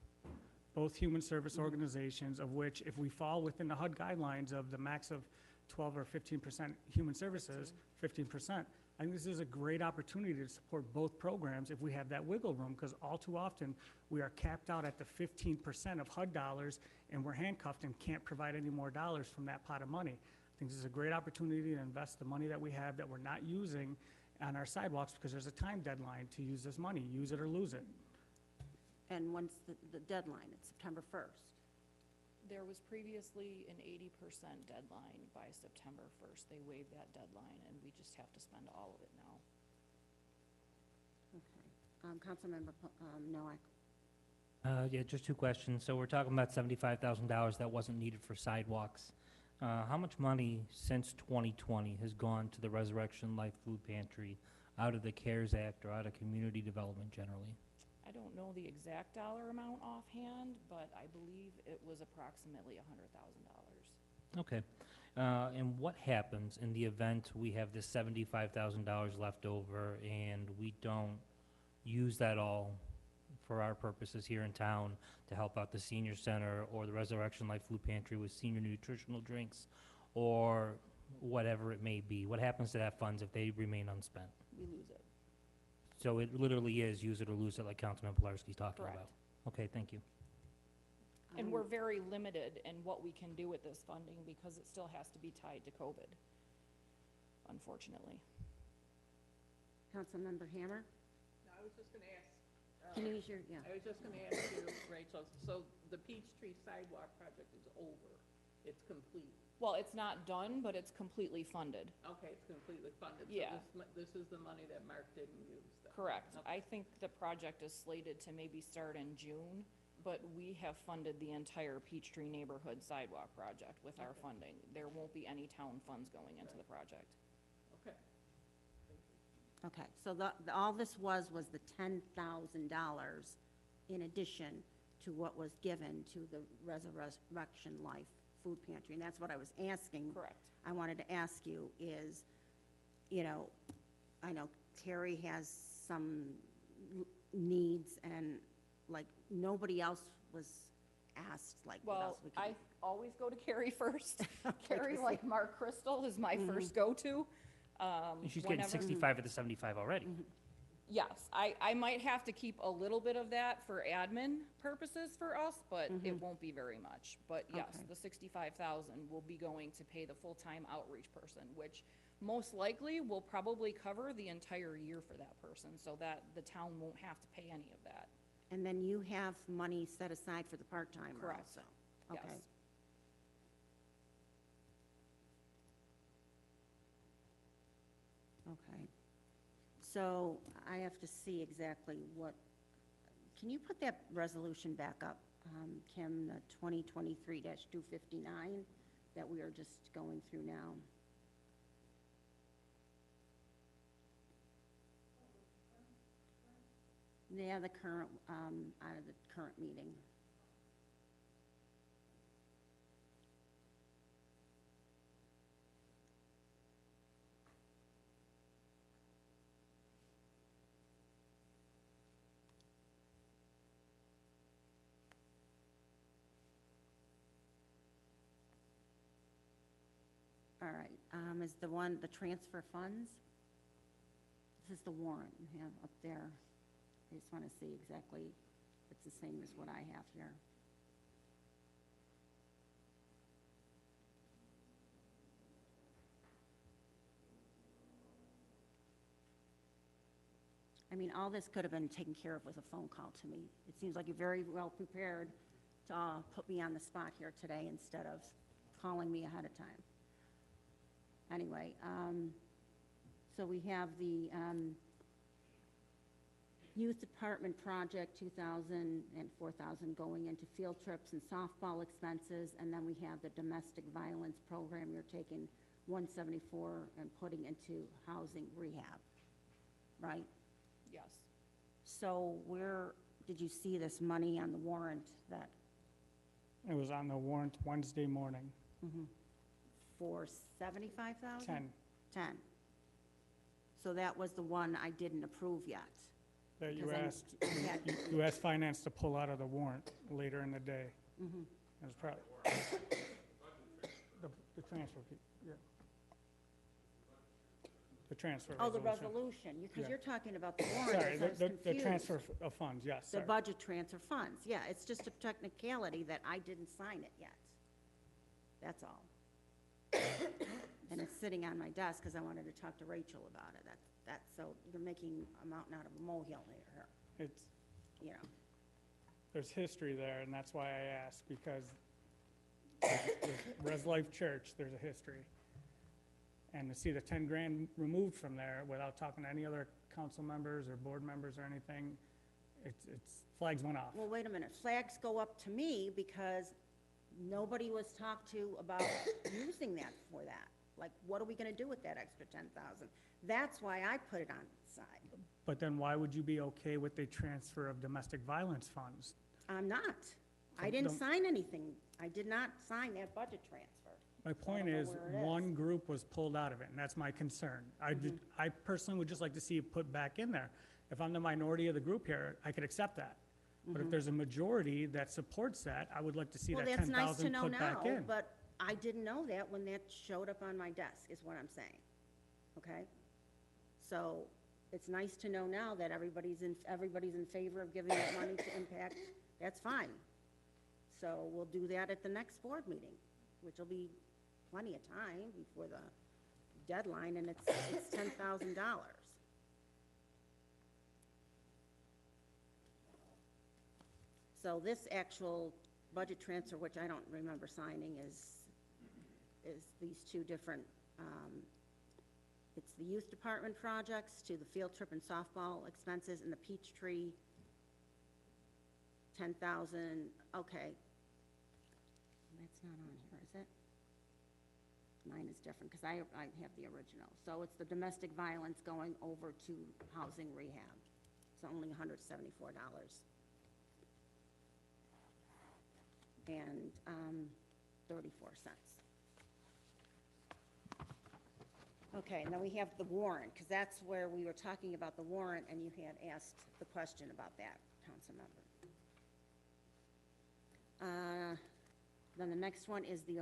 both human service organizations, of which if we fall within the HUD guidelines of the max of 12 or 15% human services, 15%, I think this is a great opportunity to support both programs if we have that wiggle room, because all too often, we are capped out at the 15% of HUD dollars, and we're handcuffed and can't provide any more dollars from that pot of money. I think this is a great opportunity to invest the money that we have that we're not using on our sidewalks, because there's a time deadline to use this money, use it or lose it. And when's the deadline? It's September 1st. There was previously an 80% deadline by September 1st. They waived that deadline, and we just have to spend all of it now. Okay. Councilmember Noack. Yeah, just two questions. So we're talking about $75,000 that wasn't needed for sidewalks. How much money since 2020 has gone to the Resurrection Life Food Pantry out of the CARES Act or out of community development generally? I don't know the exact dollar amount offhand, but I believe it was approximately $100,000. Okay. And what happens in the event we have this $75,000 left over and we don't use that all for our purposes here in town to help out the senior center or the Resurrection Life Food Pantry with senior nutritional drinks or whatever it may be? What happens to that funds if they remain unspent? We lose it. So it literally is use it or lose it like Councilman Pilarski's talking about? Correct. Okay, thank you. And we're very limited in what we can do with this funding because it still has to be tied to COVID, unfortunately. Councilmember Hammer? No, I was just gonna ask, Can you use your, yeah. I was just gonna ask you, Rachel, so the Peachtree sidewalk project is over, it's complete? Well, it's not done, but it's completely funded. Okay, it's completely funded. Yeah. So this is the money that Mark didn't use then? Correct. Okay. I think the project is slated to maybe start in June, but we have funded the entire Peachtree neighborhood sidewalk project with our funding. There won't be any town funds going into the project. Okay. Okay, so all this was the $10,000 in addition to what was given to the Resurrection Life Food Pantry, and that's what I was asking. Correct. I wanted to ask you is, you know, I know Terry has some needs, and like, nobody else was asked, like, what Well, else we could I do. always go to Carrie first. Okay, Carrie, so- like Mark Crystal, is my first go-to. And she's getting Whenever- 65 of the 75 already. Yes, I might have to keep a little bit of that for admin purposes for us, but it won't be very much. But yes, Okay. the 65,000 will be going to pay the full-time outreach person, which most likely will probably cover the entire year for that person, so that the town won't have to pay any of that. And then you have money set aside for the part-timer Correct. also? Yes. Okay. Okay. So I have to see exactly what, can you put that resolution back up, Kim, the 2023-259 that we are just going through now? Yeah, the current, out of the current meeting. All right, is the one, the transfer funds? This is the warrant you have up there. I just want to see exactly, if it's the same as what I have here. I mean, all this could have been taken care of with a phone call to me. It seems like you're very well prepared to put me on the spot here today instead of calling me ahead of time. Anyway, so we have the Youth Department project, 2,000 and 4,000 going into field trips and softball expenses, and then we have the domestic violence program, you're taking 174 and putting into housing rehab, right? Yes. So where did you see this money on the warrant that, It was on the warrant Wednesday morning, for 75,000? 10. 10. So that was the one I didn't approve yet. That you Because I'm- asked, you asked finance to pull out of the warrant later in the day. It was probably, the transfer, yeah. The transfer Oh, the resolution. resolution, because Yeah. you're talking about the warrant, Sorry, so I was the confused. transfer of funds, yes, The sorry. budget transfer funds, yeah, it's just a technicality that I didn't sign it yet. That's all. And it's sitting on my desk because I wanted to talk to Rachel about it. So you're making a mountain out of a molehill here, It's, you know. there's history there, and that's why I asked, because there's Res Life Church, there's a history. And to see the 10 grand removed from there without talking to any other council members or board members or anything, it's, flags went off. Well, wait a minute, flags go up to me because nobody was talked to about using that for that. Like, what are we gonna do with that extra 10,000? That's why I put it on the side. But then why would you be okay with the transfer of domestic violence funds? I'm not. I Don't- didn't don't- sign anything. I did not sign that budget transfer. My point know is, where it is. one group was pulled out of it, and that's my concern. I personally would just like to see it put back in there. If I'm the minority of the group here, I could accept that. But if there's a majority that supports that, I would like to see Well, that that's nice to 10,000 know put back now, in. but I didn't know that when that showed up on my desk, is what I'm saying. Okay? So it's nice to know now that everybody's in favor of giving that money to impact. That's fine. So we'll do that at the next board meeting, which will be plenty of time before the deadline, and it's $10,000. So this actual budget transfer, which I don't remember signing, is these two different, it's the youth department projects to the field trip and softball expenses and the Peachtree, 10,000, okay. That's not on here, is it? Mine is different, because I have the original. So it's the domestic violence going over to housing rehab. It's only $174. And 34 cents. Okay, and then we have the warrant, because that's where we were talking about the warrant, and you had asked the question about that, council member. Then the next one is the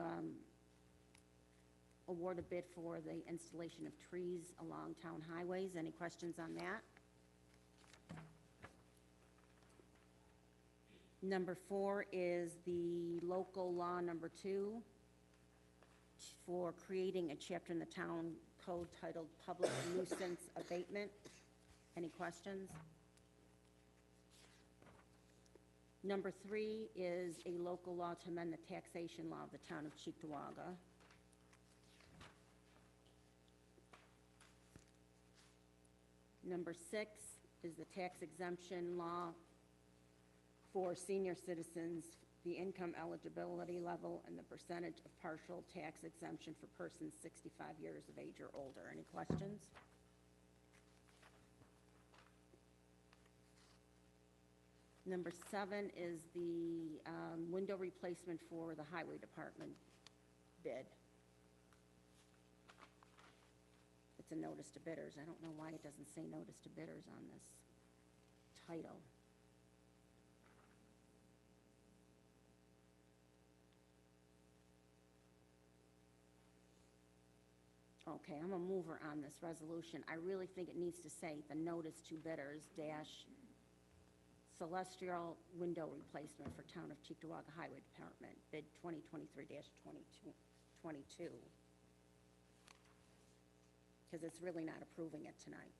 award a bid for the installation of trees along town highways. Any questions on that? Number 4 is the local law number 2 for creating a chapter in the town code titled Public Nuisance Abatement. Any questions? Number 3 is a local law to amend the taxation law of the town of Cheektowaga. Number 6 is the tax exemption law for senior citizens, the income eligibility level, and the percentage of partial tax exemption for persons 65 years of age or older. Any questions? Number 7 is the window replacement for the highway department bid. It's a notice to bidders. I don't know why it doesn't say notice to bidders on this title. Okay, I'm a mover on this resolution. I really think it needs to say the notice to bidders dash celestial window replacement for town of Cheektowaga Highway Department, bid 2023-22. Because it's really not approving it tonight.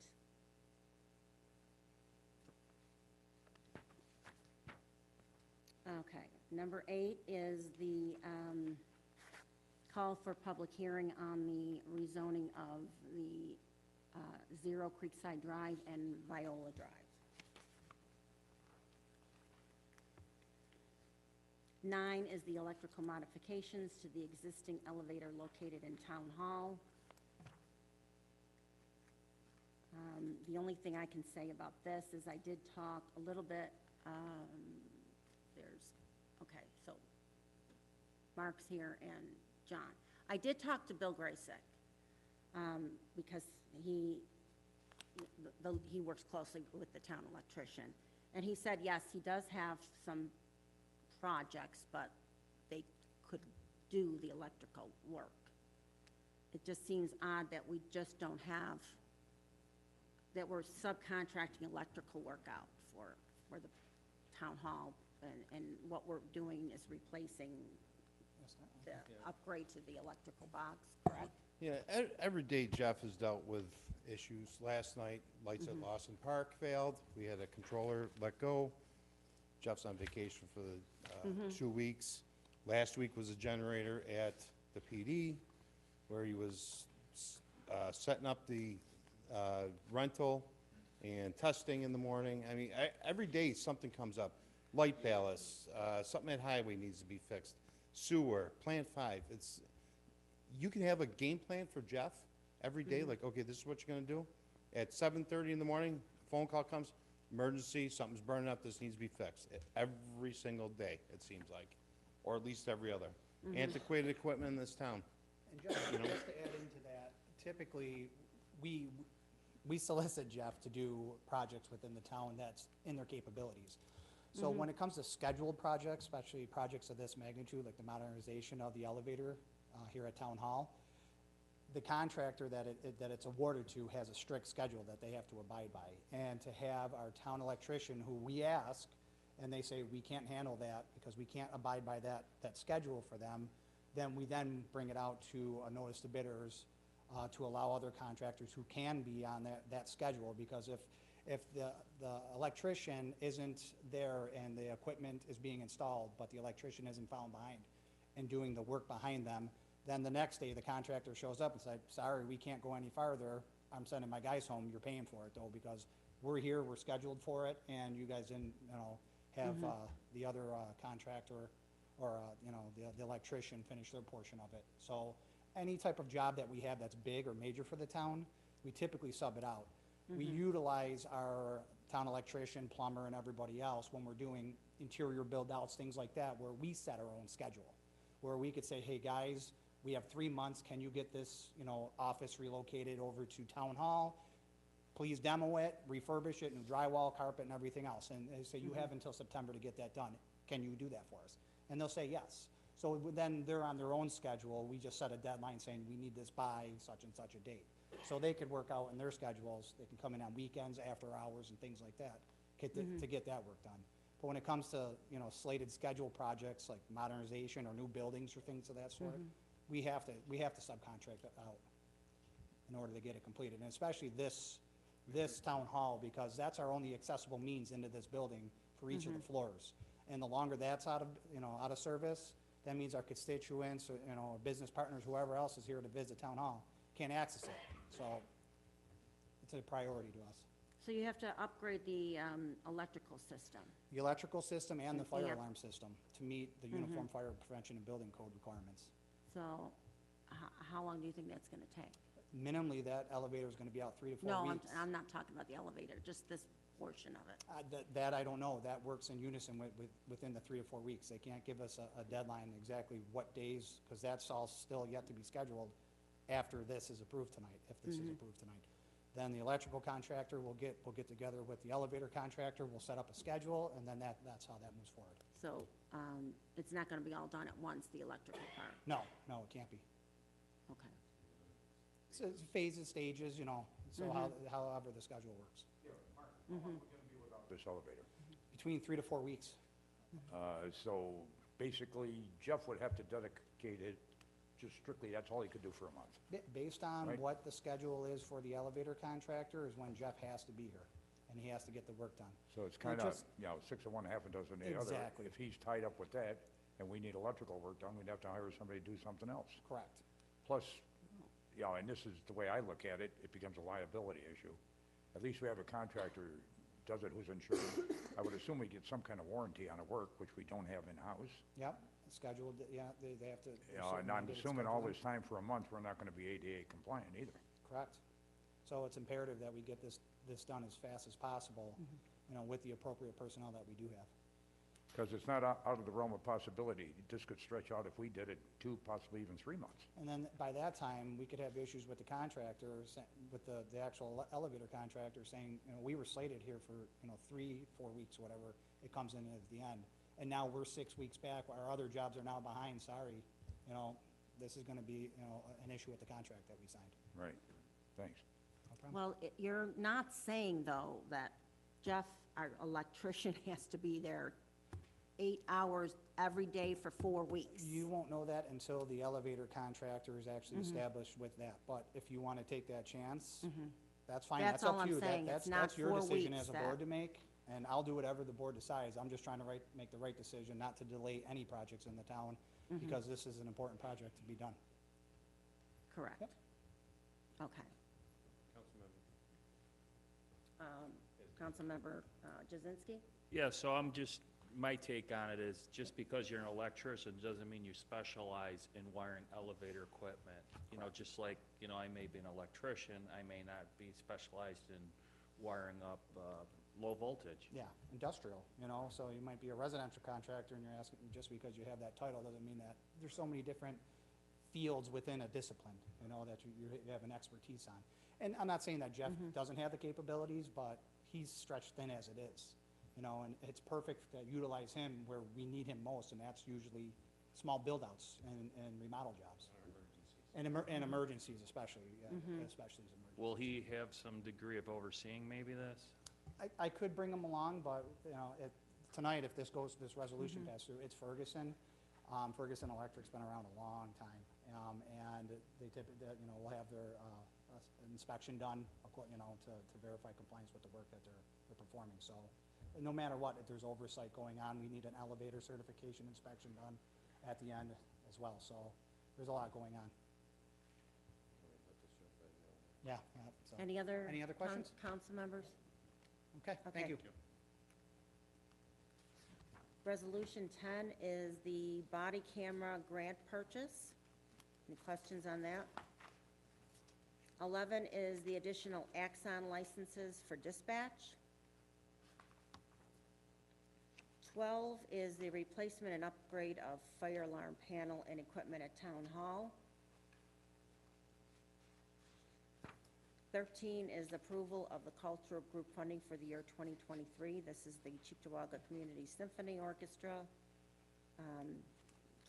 Okay, number 8 is the call for public hearing on the rezoning of the Zero Creekside Drive and Viola Drive. 9 is the electrical modifications to the existing elevator located in Town Hall. The only thing I can say about this is I did talk a little bit, okay, so Mark's here and John. I did talk to Bill Graysick, because he works closely with the town electrician. And he said, yes, he does have some projects, but they could do the electrical work. It just seems odd that we just don't have, that we're subcontracting electrical work out for the town hall, and what we're doing is replacing the upgrade to the electrical box, correct? Yeah, every day Jeff has dealt with issues. Last night, lights at Lawson Park failed. We had a controller let go. Jeff's on vacation for the 2 weeks. Last week was a generator at the PD, where he was setting up the rental and testing in the morning. I mean, every day something comes up. Light ballast, something at highway needs to be fixed. Sewer, Plant 5. You can have a game plan for Jeff every day, like, okay, this is what you're gonna do. At 7:30 in the morning, phone call comes, emergency, something's burning up, this needs to be fixed. Every single day, it seems like, or at least every other. Antiquated equipment in this town. And Jeff, just to add into that, typically, we solicit Jeff to do projects within the town that's in their capabilities. So when it comes to scheduled projects, especially projects of this magnitude, like the modernization of the elevator here at Town Hall, the contractor that it's awarded to has a strict schedule that they have to abide by. And to have our town electrician, who we ask, and they say, we can't handle that because we can't abide by that schedule for them, then we then bring it out to a notice to bidders to allow other contractors who can be on that schedule, because if the electrician isn't there and the equipment is being installed, but the electrician isn't found behind and doing the work behind them, then the next day the contractor shows up and says, sorry, we can't go any farther, I'm sending my guys home, you're paying for it though, because we're here, we're scheduled for it, and you guys didn't, have the other contractor or, the electrician finish their portion of it. So any type of job that we have that's big or major for the town, we typically sub it out. We utilize our town electrician, plumber, and everybody else when we're doing interior build-outs, things like that, where we set our own schedule, where we could say, hey, guys, we have 3 months, can you get this, office relocated over to Town Hall? Please demo it, refurbish it, new drywall, carpet, and everything else. And they say, you have until September to get that done. Can you do that for us? And they'll say yes. So then they're on their own schedule. We just set a deadline saying we need this by such and such a date. So they could work out in their schedules. They can come in on weekends, after hours, and things like that to get that work done. But when it comes to, slated schedule projects like modernization or new buildings or things of that sort, we have to subcontract it out in order to get it completed. And especially this town hall, because that's our only accessible means into this building for each of the floors. And the longer that's out of service, that means our constituents, or, business partners, whoever else is here to visit town hall, can't access it. So it's a priority to us. So you have to upgrade the electrical system. The electrical system and the fire Yep. alarm system to meet the Uniform Fire Prevention and Building Code requirements. So how long do you think that's gonna take? Minimally, that elevator is gonna be out 3 to 4 No, weeks. I'm not talking about the elevator, just this portion of it. That I don't know. That works in unison within the 3 to 4 weeks. They can't give us a deadline exactly what days, because that's all still yet to be scheduled after this is approved tonight, if this is approved tonight. Then the electrical contractor will get together with the elevator contractor, we'll set up a schedule, and then that's how that moves forward. So it's not gonna be all done at once, the electrical part? No, it can't be. Okay. So it's phases, stages, so however the schedule works. How long are we gonna be without this elevator? Between 3 to 4 weeks. So basically, Jeff would have to dedicate it, just strictly, that's all he could do for a month. Based on Right. what the schedule is for the elevator contractor is when Jeff has to be here, and he has to get the work done. So it's Well, kind of, just- 6 of one, half a dozen of the other. Exactly. If he's tied up with that, and we need electrical work done, we'd have to hire somebody to do something else. Correct. Plus, and this is the way I look at it, it becomes a liability issue. At least we have a contractor does it who's insured. I would assume we get some kind of warranty on the work, which we don't have in-house. Yep, scheduled, yeah, they have to. And I'm assuming all this time for a month, we're not gonna be ADA compliant either. Correct. So it's imperative that we get this done as fast as possible, with the appropriate personnel that we do have. Because it's not out of the realm of possibility. This could stretch out if we did it 2, possibly even 3 months. And then by that time, we could have issues with the contractor, with the actual elevator contractor saying, you know, we were slated here for, you know, 3, 4 weeks, whatever, it comes in at the end. And now we're 6 weeks back, our other jobs are now behind, sorry. You know, this is gonna be, you know, an issue with the contract that we signed. Right. Thanks. No problem. Well, you're not saying, though, that Jeff, our electrician, has to be there 8 hours every day for 4 weeks? You won't know that until the elevator contractor is actually established with that. But if you want to take that chance, that's fine. That's That's all up to I'm you. saying. That's It's not your 4 decision weeks as a that- board to make, and I'll do whatever the board decides. I'm just trying to make the right decision, not to delay any projects in the town, because this is an important project to be done. Correct. Yep. Okay. Councilmember Jazinski? Yeah, so my take on it is, just because you're an electrician doesn't mean you specialize in wiring elevator equipment. You know, just like, you know, I may be an electrician, I may not be specialized in wiring up, low voltage. Yeah, industrial, you know, so you might be a residential contractor and you're asking, just because you have that title doesn't mean that. There's so many different fields within a discipline, you know, that you have an expertise on. And I'm not saying that Jeff doesn't have the capabilities, but he's stretched thin as it is, you know, and it's perfect to utilize him where we need him most, and that's usually small build-outs and remodel jobs. And emergencies especially, especially as emergencies. Will he have some degree of overseeing maybe this? I could bring him along, but, you know, tonight, if this resolution passes through, it's Ferguson. Ferguson Electric's been around a long time, and they typically, you know, will have their inspection done, you know, to verify compliance with the work that they're performing. So, no matter what, if there's oversight going on, we need an elevator certification inspection done at the end as well. So, there's a lot going on. Yeah. So. Any other questions? council members? Okay, thank Okay. you. Resolution 10 is the body camera grant purchase. Any questions on that? 11 is the additional Axon licenses for dispatch. 12 is the replacement and upgrade of fire alarm panel and equipment at Town Hall. 13 is approval of the cultural group funding for the year 2023. This is the Cheektowaga Community Symphony Orchestra,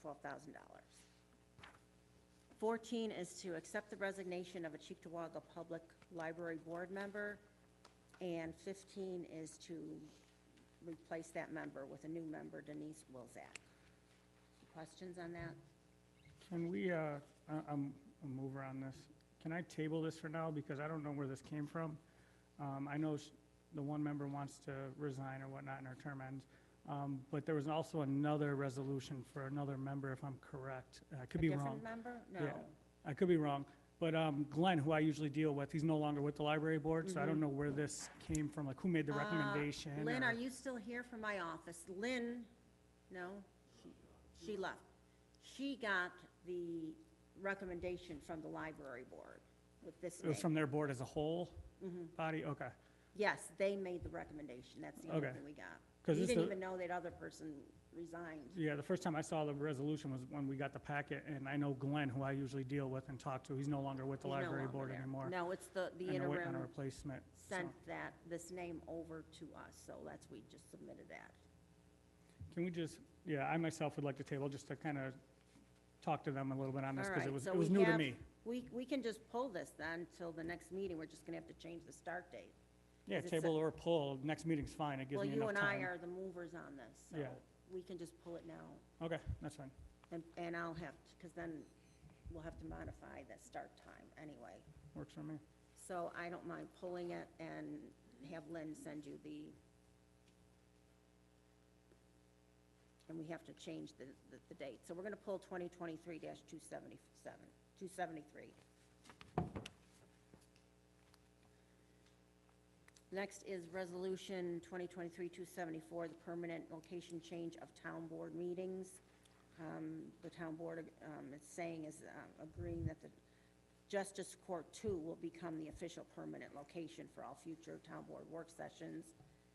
$12,000. 14 is to accept the resignation of a Cheektowaga Public Library Board member, and 15 is to replace that member with a new member, Denise Wilczak. Questions on that? Can we, I'm a mover on this. Can I table this for now, because I don't know where this came from? I know the one member wants to resign or whatnot, and her term ends. But there was also another resolution for another member, if I'm correct. I could be wrong. A different member? No. Yeah, I could be wrong. But Glenn, who I usually deal with, he's no longer with the library board, so I don't know where this came from, like who made the recommendation? Lynn, or- are you still here from my office? Lynn, no, she left. She got the recommendation from the library board with this It was name. from their board as a whole body? Okay. Yes, they made the recommendation, that's the only Okay. thing we got. 'Cause We this didn't is- even know that other person resigned. Yeah, the first time I saw the resolution was when we got the packet, and I know Glenn, who I usually deal with and talk to, he's no longer with the He's no library longer board there. anymore. No, it's the And they're waiting on a interim replacement. so. sent this name over to us, so we just submitted that. Can we just, yeah, I myself would like to table just to kind of talk to them a little bit on this, All because right, it so was we new to have- me. We can just pull this then till the next meeting, we're just gonna have to change the start date. Yeah, 'cause it's table or pull, next meeting's fine, it gives Well, me you enough and I time. are the movers on this, so Yeah. we can just pull it now. Okay, that's fine. And I'll have, because then we'll have to modify the start time anyway. Works for me. So I don't mind pulling it and have Lynn send you and we have to change the date. So we're gonna pull 273. Next is Resolution 2023-274, the permanent location change of town board meetings. The town board is saying is agreeing that the Justice Court 2 will become the official permanent location for all future town board work sessions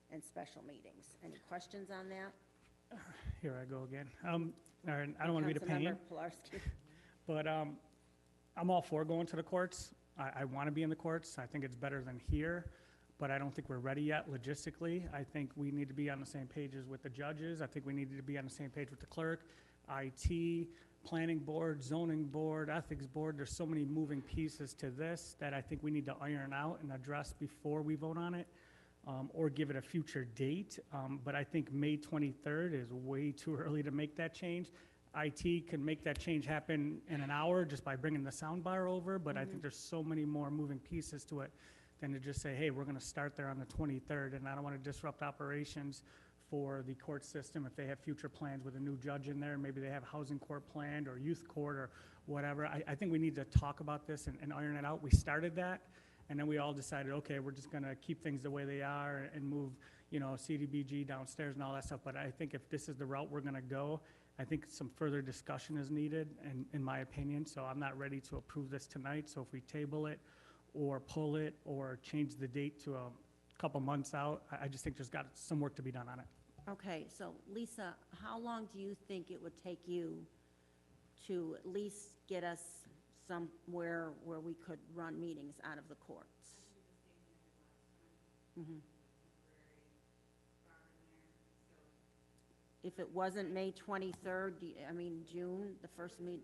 and special meetings. Any questions on that? Here I go again. All right, I don't want to be the pain. Councilmember Pilarski. But I'm all for going to the courts. I want to be in the courts. I think it's better than here, but I don't think we're ready yet logistically. I think we need to be on the same pages with the judges. I think we need to be on the same page with the clerk, IT, planning board, zoning board, ethics board. There's so many moving pieces to this that I think we need to iron out and address before we vote on it, or give it a future date. But I think May 23rd is way too early to make that change. IT can make that change happen in an hour just by bringing the sound bar over, but I think there's so many more moving pieces to it than to just say, hey, we're gonna start there on the 23rd, and I don't wanna disrupt operations for the court system if they have future plans with a new judge in there, maybe they have housing court planned or youth court or whatever. I think we need to talk about this and iron it out. We started that, and then we all decided, okay, we're just gonna keep things the way they are and move, you know, CDBG downstairs and all that stuff, but I think if this is the route we're gonna go, I think some further discussion is needed, in my opinion, so I'm not ready to approve this tonight. So if we table it, or pull it, or change the date to a couple months out, I just think there's got some work to be done on it. Okay, so Lisa, how long do you think it would take you to at least get us somewhere where we could run meetings out of the courts? Mhm. If it wasn't May 23rd, I mean, June, the first meet.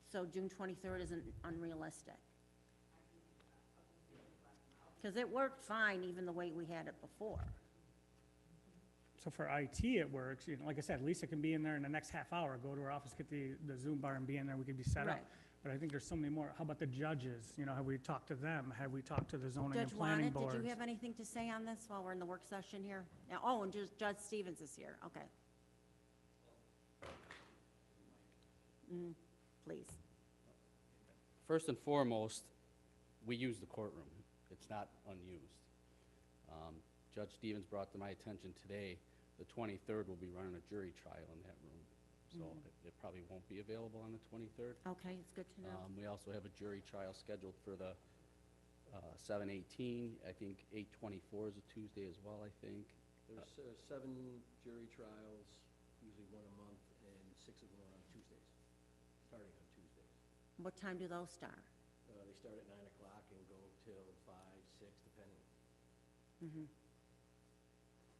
So June 23rd isn't unrealistic? Because it worked fine even the way we had it before. So for IT, it works, you know, like I said, Lisa can be in there in the next half hour, go to her office, get the Zoom bar and be in there, we could be set up. Right. But I think there's so many more. How about the judges? You know, have we talked to them? Have we talked to the zoning and Judge planning Juana, boards? did you have anything to say on this while we're in the work session here? Now, oh, and Judge Stevens is here, okay. Please. First and foremost, we use the courtroom. It's not unused. Judge Stevens brought to my attention today, the 23rd will be running a jury trial in that room. So it probably won't be available on the 23rd. Okay, it's good to know. We also have a jury trial scheduled for the 7/18. I think 8/24 is a Tuesday as well, I think. There's 7 jury trials, usually one a month, and 6 of them are on Tuesdays, starting on Tuesdays. What time do those start? They start at 9 o'clock and go till 5, 6, depending. Mhm.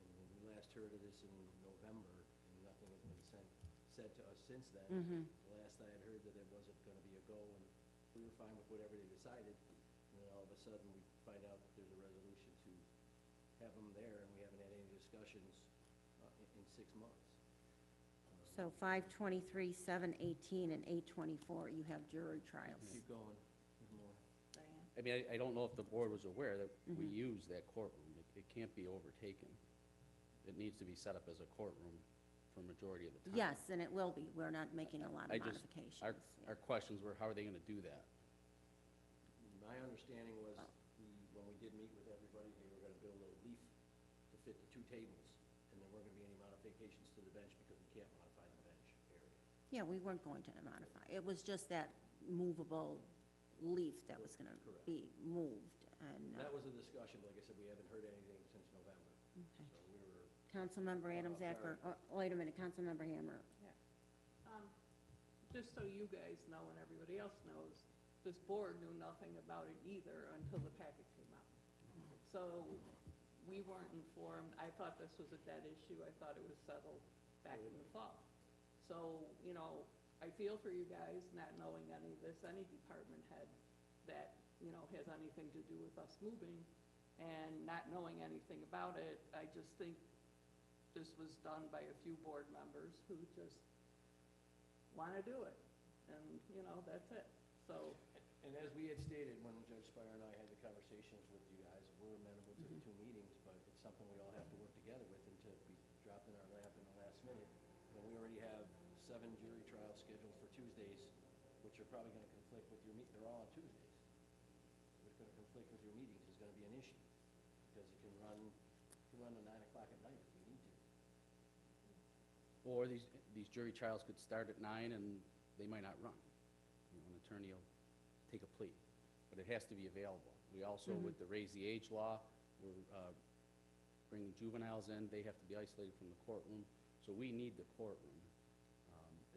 And when we last heard of this in November, and nothing has been said to us since then. Mhm. Last I had heard that it wasn't gonna be a go, and we were fine with whatever they decided. And then all of a sudden, we find out that there's a resolution to have them there, and we haven't had any discussions in 6 months. So 5/23, 7/18, and 8/24, you have jury trials. Keep going, there's more. I mean, I don't know if the board was aware that we use that courtroom. It can't be overtaken. It needs to be set up as a courtroom for majority of the time. Yes, and it will be. We're not making a lot of modifications. Our questions were, how are they gonna do that? My understanding was, when we did meet with everybody, they were gonna build a leaf to fit the 2 tables, and there weren't gonna be any modifications to the bench because we can't modify the bench area. Yeah, we weren't going to modify. It was just that movable leaf that was gonna be moved, and, That was a discussion, but like I said, we haven't heard anything since November. okay. So we were, Councilmember Adams, Acker, wait a minute, Councilmember Hammer. Just so you guys know and everybody else knows, this board knew nothing about it either until the packet came out. So we weren't informed. I thought this was a dead issue. I thought it was settled back in the fall. So, you know, I feel for you guys not knowing any of this, any department head that, you know, has anything to do with us moving and not knowing anything about it. I just think this was done by a few board members who just want to do it. And, you know, that's it. So, and as we had stated, when Judge Spire and I had the conversations with you guys, we're amenable to the 2 meetings, but it's something we all have to work together with, and to be dropped in our lap in the last minute. And we already have 7 jury trials scheduled for Tuesdays, which are probably gonna conflict with your they're all on Tuesdays. If it's gonna conflict with your meetings, is gonna be an issue, because you can run to 9 o'clock at night if you need to. Or these jury trials could start at 9 and they might not run. You know, an attorney will take a plea. but it has to be available. We also, with the raise the age law, we're bringing juveniles in, they have to be isolated from the courtroom, so we need the courtroom.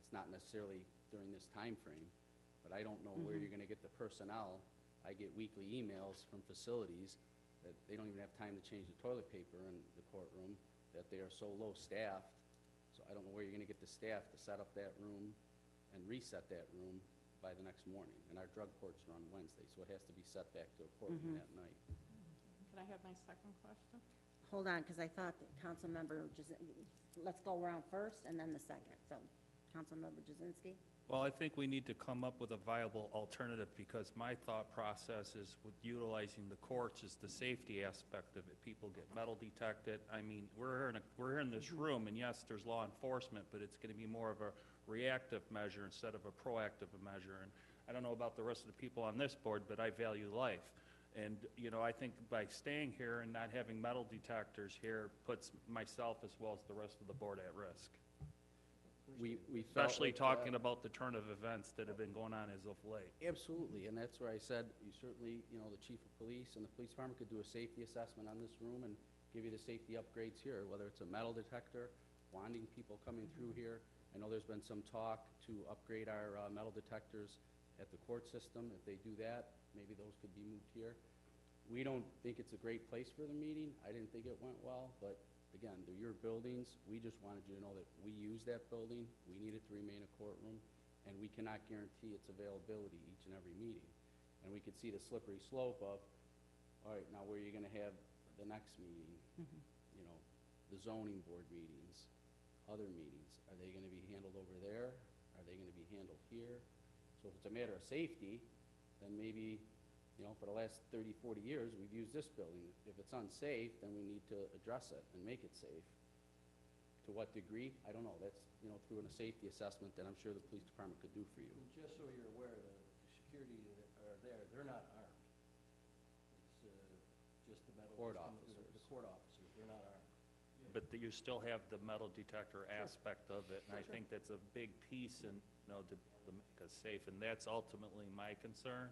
It's not necessarily during this time frame, but I don't know where you're gonna get the personnel. I get weekly emails from facilities that they don't even have time to change the toilet paper in the courtroom, that they are so low-staffed. So I don't know where you're gonna get the staff to set up that room and reset that room by the next morning. And our drug courts are on Wednesday, so it has to be set back to a courtroom that night. Can I have my second question? Hold on, because I thought that Councilmember, let's go around first and then the second. So, Councilmember Jazinski? Well, I think we need to come up with a viable alternative, because my thought process is with utilizing the courts is the safety aspect of it. People get metal detected. I mean, we're here in this room, and yes, there's law enforcement, but it's gonna be more of a reactive measure instead of a proactive measure. And I don't know about the rest of the people on this board, but I value life. And, you know, I think by staying here and not having metal detectors here puts myself as well as the rest of the board at risk. We felt Especially like, talking about the turn of events that have been going on as of late. Absolutely, and that's where I said, you certainly, you know, the chief of police and the police department could do a safety assessment on this room and give you the safety upgrades here, whether it's a metal detector, wanding people coming through here. I know there's been some talk to upgrade our metal detectors at the court system. If they do that, maybe those could be moved here. We don't think it's a great place for the meeting. I didn't think it went well, but again, they're your buildings. We just wanted you to know that we use that building. We need it to remain a courtroom, and we cannot guarantee its availability each and every meeting. And we could see the slippery slope of, all right, now where are you gonna have the next meeting? You know, the zoning board meetings, other meetings. Are they gonna be handled over there? Are they gonna be handled here? So if it's a matter of safety, then maybe, you know, for the last 30, 40 years, we've used this building. If it's unsafe, then we need to address it and make it safe. To what degree? I don't know. That's, you know, through a safety assessment that I'm sure the police department could do for you. Just so you're aware, the security that are there, they're not armed. It's just the metal. Court the officers. The court officers, they're not armed. But you still have the metal detector aspect of it, and I think that's a big piece in, you know, to make us safe, and that's ultimately my concern,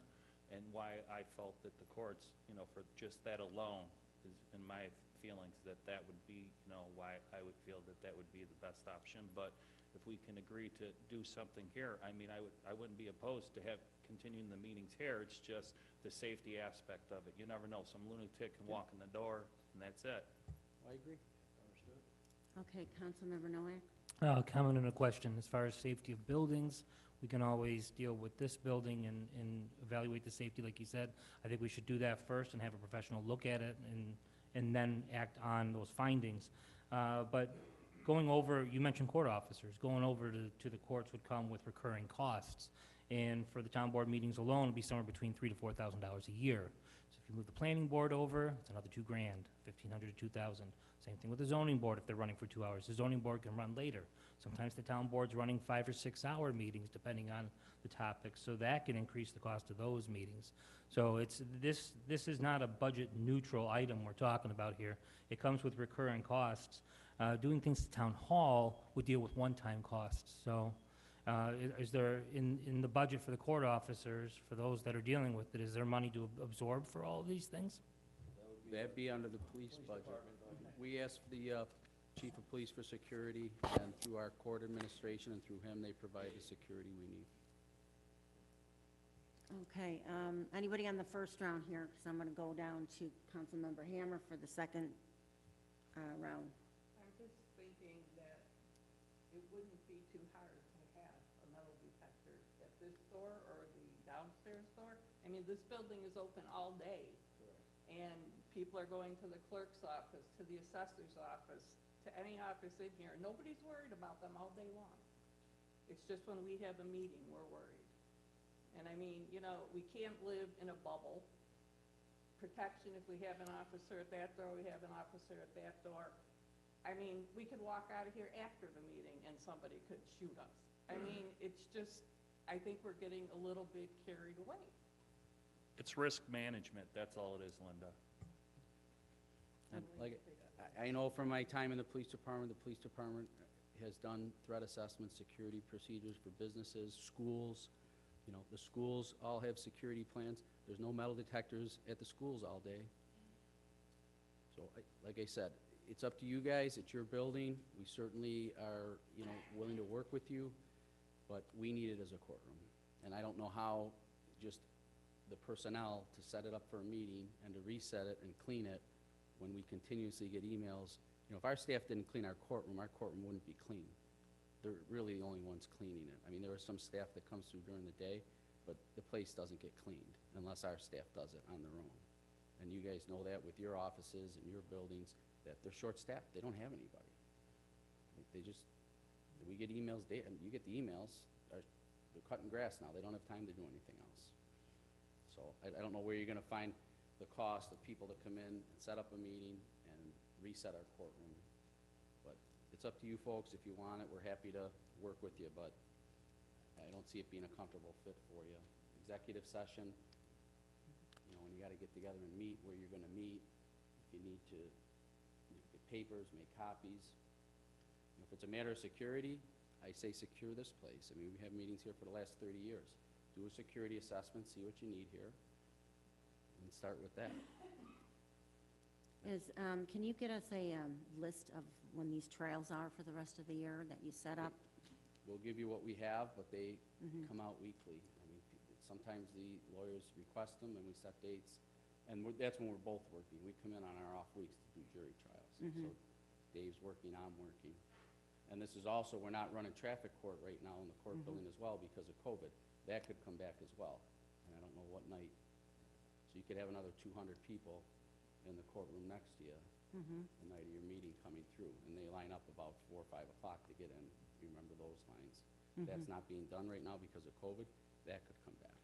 and why I felt that the courts, you know, for just that alone, is in my feelings, that that would be, you know, why I would feel that that would be the best option. But if we can agree to do something here, I mean, I wouldn't be opposed to continuing the meetings here. It's just the safety aspect of it. You never know, some lunatic can walk in the door, and that's it. I agree. Understood? Okay, Councilmember Noack? Comment and a question. As far as safety of buildings, we can always deal with this building and evaluate the safety, like you said. I think we should do that first and have a professional look at it and then act on those findings. But going over, you mentioned court officers, going over to the courts would come with recurring costs. And for the town board meetings alone, it'd be somewhere between $3,000 to $4,000 a year. So if you move the planning board over, it's another $2,000, $1,500 to $2,000. Same thing with the zoning board if they're running for 2 hours. The zoning board can run later. Sometimes the town board's running 5 or 6 hour meetings depending on the topic, so that can increase the cost of those meetings. So this is not a budget neutral item we're talking about here. It comes with recurring costs. Doing things at town hall would deal with one-time costs. So is there, in the budget for the court officers, for those that are dealing with it, is there money to absorb for all of these things? That'd be under the police budget. We asked the chief of police for security, and through our court administration and through him, they provide the security we need. Okay, anybody on the first round here? Because I'm going to go down to Councilmember Hammer for the second round. I'm just thinking that it wouldn't be too hard to have a metal detector at this store or the downstairs store. I mean, this building is open all day. And people are going to the clerk's office, to the assessor's office, to any office in here. Nobody's worried about them all day long. It's just when we have a meeting, we're worried. And I mean, you know, we can't live in a bubble. Protection, if we have an officer at that door, we have an officer at that door. I mean, we could walk out of here after the meeting and somebody could shoot us. I mean, it's just, I think we're getting a little bit carried away. It's risk management, that's all it is, Linda. And like, I know from my time in the police department has done threat assessment, security procedures for businesses, schools. You know, the schools all have security plans. There's no metal detectors at the schools all day. So, like I said, it's up to you guys, it's your building. We certainly are, you know, willing to work with you, but we need it as a courtroom. And I don't know how just the personnel to set it up for a meeting and to reset it and clean it when we continuously get emails. You know, if our staff didn't clean our courtroom wouldn't be clean. They're really the only ones cleaning it. I mean, there are some staff that comes through during the day, but the place doesn't get cleaned unless our staff does it on their own. And you guys know that with your offices and your buildings, that they're short-staffed. They don't have anybody. Like, we get emails, and you get the emails, they're cutting grass now. They don't have time to do anything else. So I don't know where you're gonna find the cost of people to come in and set up a meeting and reset our courtroom. But it's up to you folks. If you want it, we're happy to work with you, but I don't see it being a comfortable fit for you. Executive session, you know, when you gotta get together and meet where you're gonna meet, if you need to get papers, make copies. If it's a matter of security, I say secure this place. I mean, we have meetings here for the last 30 years. Do a security assessment, see what you need here, and start with that. Can you get us a list of when these trails are for the rest of the year that you set up? We'll give you what we have, but they come out weekly. I mean, sometimes the lawyers request them, and we set dates, and that's when we're both working. We come in on our off weeks to do jury trials. So Dave's working, I'm working. And this is also, we're not running traffic court right now in the court building as well because of COVID. That could come back as well, and I don't know what night. So you could have another 200 people in the courtroom next to you the night of your meeting coming through, and they line up about 4 or 5 o'clock to get in. You remember those lines? That's not being done right now because of COVID. That could come back.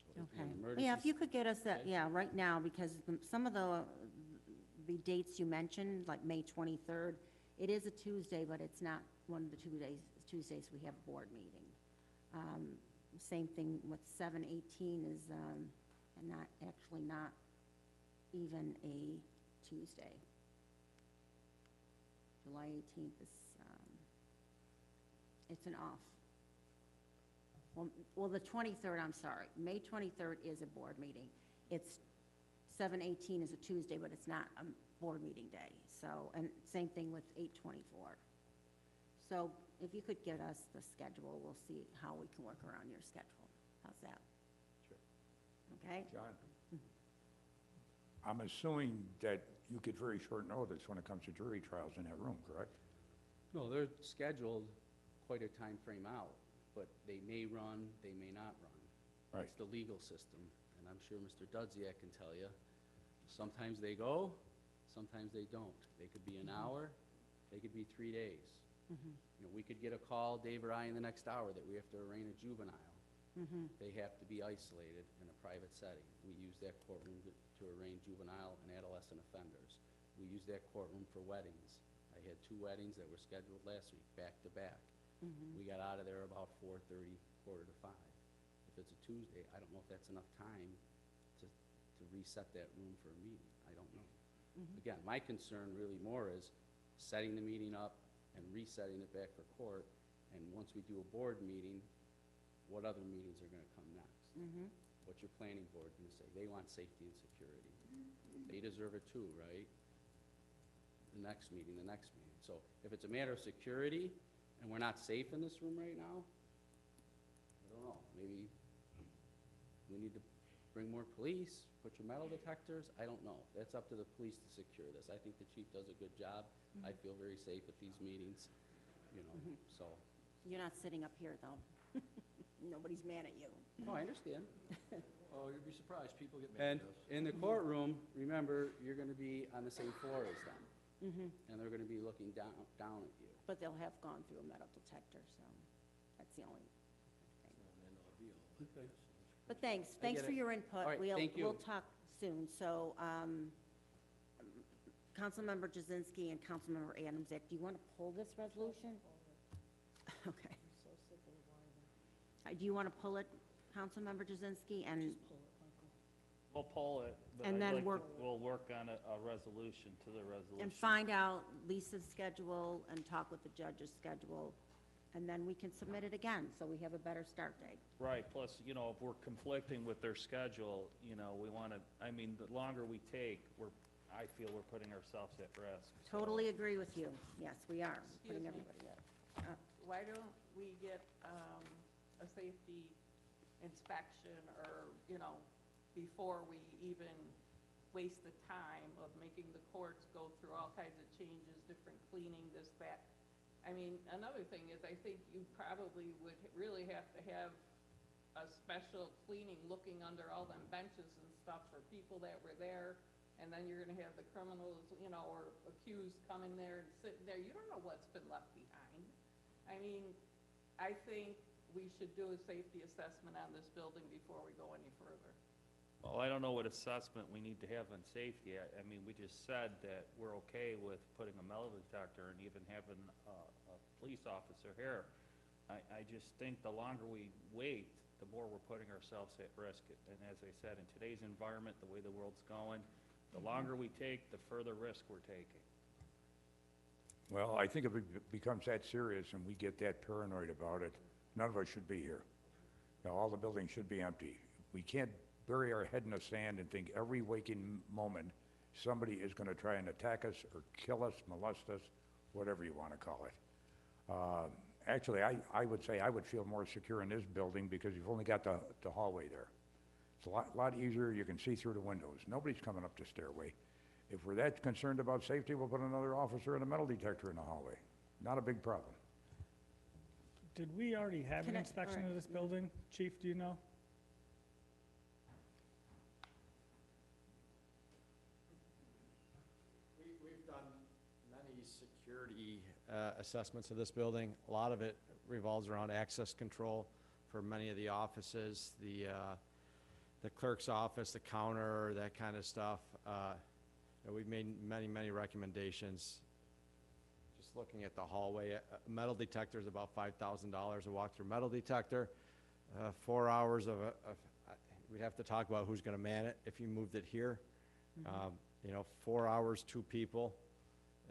So if Okay. you're in Yeah, if emergency- you could get us that, Okay. yeah, right now, because some of the dates you mentioned, like May 23rd, it is a Tuesday, but it's not one of the Tuesdays we have a board meeting. Same thing with 7/18 is not even a Tuesday. July 18th is, it's an off. Well, the 23rd, I'm sorry, May 23rd is a board meeting. It's 7/18 is a Tuesday, but it's not a board meeting day. So, and same thing with 8/24. So if you could get us the schedule, we'll see how we can work around your schedule. How's that? Sure. Okay? John? I'm assuming that you get very short notice when it comes to jury trials in that room, correct? No, they're scheduled quite a time frame out, but they may run, they may not run. Right. It's the legal system, and I'm sure Mr. Dudziak can tell you. Sometimes they go, sometimes they don't. They could be an hour, they could be 3 days. You know, we could get a call, Dave or I, in the next hour that we have to arraign a juvenile. They have to be isolated in a private setting. We use that courtroom to arraign juvenile and adolescent offenders. We use that courtroom for weddings. I had 2 weddings that were scheduled last week, back to back. We got out of there about 4:30, 4:45. If it's a Tuesday, I don't know if that's enough time to reset that room for a meeting. I don't know. Again, my concern really more is setting the meeting up and resetting it back for court, and once we do a board meeting, what other meetings are gonna come next? What's your planning board gonna say? They want safety and security. They deserve it too, right? The next meeting. So if it's a matter of security, and we're not safe in this room right now, I don't know, maybe we need to bring more police, put your metal detectors, I don't know. That's up to the police to secure this. I think the chief does a good job. I feel very safe at these meetings, you know, so. You're not sitting up here, though. Nobody's mad at you. Oh, I understand. Oh, you'd be surprised, people get mad And at us. in the courtroom, remember, you're gonna be on the same floor as them. And they're gonna be looking down at you. But they'll have gone through a metal detector, so that's the only thing. But thanks get for it. your input. All right, thank you. We'll talk soon. So, Councilmember Jazinski and Councilmember Adamczyk, do you want to pull this resolution? Okay. Do you want to pull it, Councilmember Jazinski, and, We'll pull it, but And I'd then like to- work- we'll work on a resolution to the resolution. and find out Lisa's schedule and talk with the judge's schedule, and then we can submit it again, so we have a better start date. Right, plus, you know, if we're conflicting with their schedule, you know, we want to, I mean, the longer we take, I feel we're putting ourselves at risk. so- Totally agree with you. Yes, we are, putting Excuse me. everybody at. Why don't we get a safety inspection or, you know, before we even waste the time of making the courts go through all kinds of changes, different cleaning, this, that. I mean, another thing is, I think you probably would really have to have a special cleaning, looking under all them benches and stuff for people that were there. And then you're gonna have the criminals, you know, or accused coming there and sitting there. You don't know what's been left behind. I mean, I think we should do a safety assessment on this building before we go any further. Well, I don't know what assessment we need to have on safety. I mean, we just said that we're okay with putting a metal detector and even having a police officer here. I just think the longer we wait, the more we're putting ourselves at risk. And as I said, in today's environment, the way the world's going, the longer we take, the further risk we're taking. Well, I think if it becomes that serious and we get that paranoid about it, none of us should be here. Now, all the buildings should be empty. We can't bury our head in the sand and think every waking moment somebody is going to try and attack us or kill us, molest us, whatever you want to call it. Actually, I would say I would feel more secure in this building because you've only got the hallway there. It's a lot easier. You can see through the windows. Nobody's coming up the stairway. If we're that concerned about safety, we'll put another officer and a metal detector in the hallway. Not a big problem. Did we already have an Can I- inspection all of right, this building? Chief, do you know? We've done many security assessments of this building. A lot of it revolves around access control for many of the offices, the clerk's office, the counter, that kind of stuff. We've made many recommendations. Just looking at the hallway, a metal detector is about $5,000, a walk-through metal detector. 4 hours we'd have to talk about who's gonna man it if you moved it here. 4 hours, 2 people.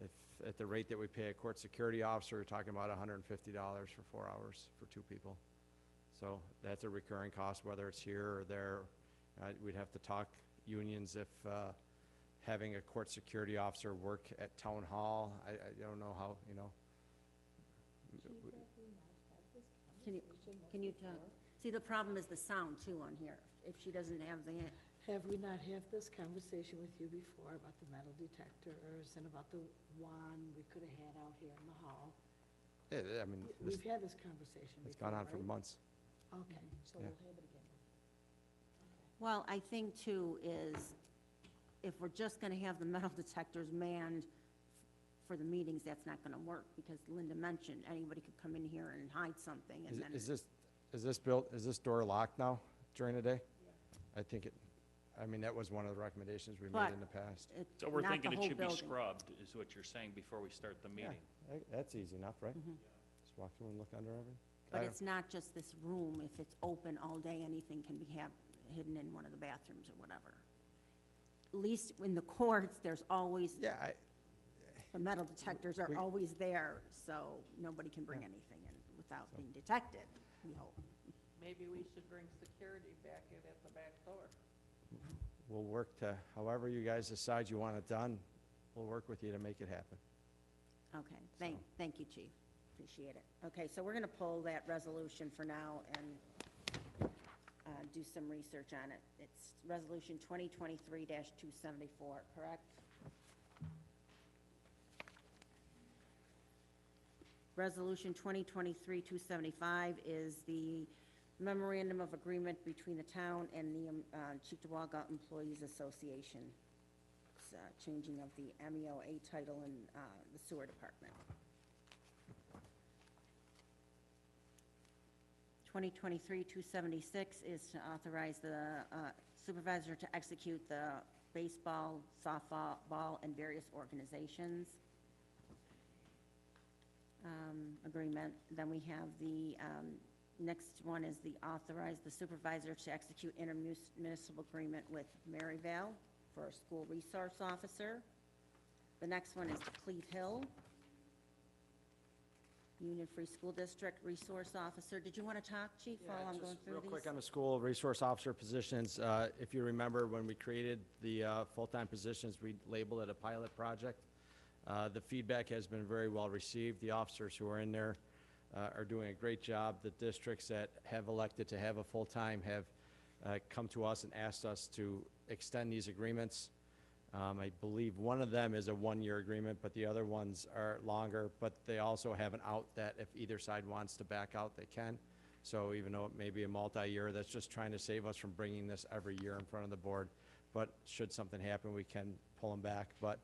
If, at the rate that we pay a court security officer, we're talking about $150 for 4 hours for 2 people. So that's a recurring cost, whether it's here or there. We'd have to talk unions if having a court security officer work at town hall. I don't know how, you know. Can you talk? See, the problem is the sound too on here. If she doesn't have the, Have we not had this conversation with you before about the metal detectors and about the wand we could have had out here in the hall? I mean, We've had this conversation before, it's gone on for right? months. Okay, so Yeah. we'll have it again. well, I think too is, if we're just gonna have the metal detectors manned for the meetings, that's not gonna work, because Linda mentioned anybody could come in here and hide something, and then. Is this door locked now during the day? I think that was one of the recommendations we made But in the past. it's So we're not thinking the it whole should be building. scrubbed, is what you're saying, before we start the meeting. That's easy enough, right? Mm-hmm. Just walk through and look under everything. But it's not just this room. If it's open all day, anything can be hidden in one of the bathrooms or whatever. At least in the courts, there's always, Yeah, the metal detectors are We- always there, so nobody can bring anything in without being detected, we hope. Maybe we should bring security back in at the back door. we'll work to, however you guys decide you want it done, we'll work with you to make it happen. Okay, thank you, Chief. Appreciate it. Okay, so we're gonna pull that resolution for now and do some research on it. It's Resolution 2023-274, correct? Resolution 2023-275 is the memorandum of agreement between the town and the Cheektowaga Employees Association. It's changing of the MEOA title in the sewer department. 2023-276 is to authorize the supervisor to execute the baseball, softball, and various organizations agreement. Then we have the next one is the authorize the supervisor to execute intermunicipal agreement with Maryvale for a school resource officer. The next one is Cleve Hill. Union Free School District Resource Officer. Did you want to talk, Chief, while I'm going through Real these? quick on the school resource officer positions, if you remember, when we created the full-time positions, we labeled it a pilot project. The feedback has been very well received. The officers who are in there are doing a great job. The districts that have elected to have a full-time have come to us and asked us to extend these agreements. I believe one of them is a one-year agreement, but the other ones are longer, but they also have an out that if either side wants to back out, they can. So even though it may be a multi-year, that's just trying to save us from bringing this every year in front of the board. But should something happen, we can pull them back. But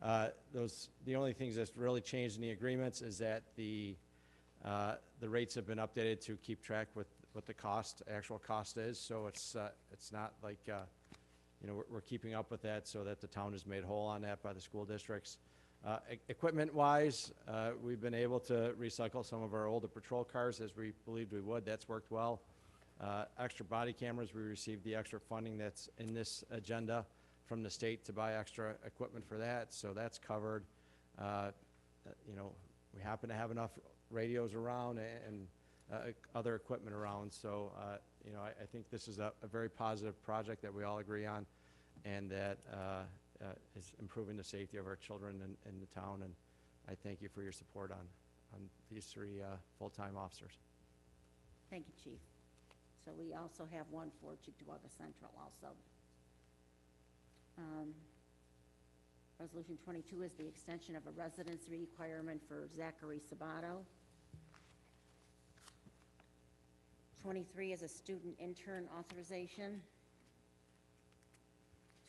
the only things that's really changed in the agreements is that the rates have been updated to keep track with what the actual cost is. So it's not like, you know, we're keeping up with that so that the town is made whole on that by the school districts. Equipment-wise, we've been able to recycle some of our older patrol cars as we believed we would. That's worked well. Extra body cameras, we received the extra funding that's in this agenda from the state to buy extra equipment for that, so that's covered. You know, we happen to have enough radios around and other equipment around, so you know, I think this is a very positive project that we all agree on, and that is improving the safety of our children in the town, and I thank you for your support on these three full-time officers. Thank you, Chief. So we also have one for Cheektowaga Central also. Resolution 22 is the extension of a residency requirement for Zachary Sabato. 23 is a student intern authorization.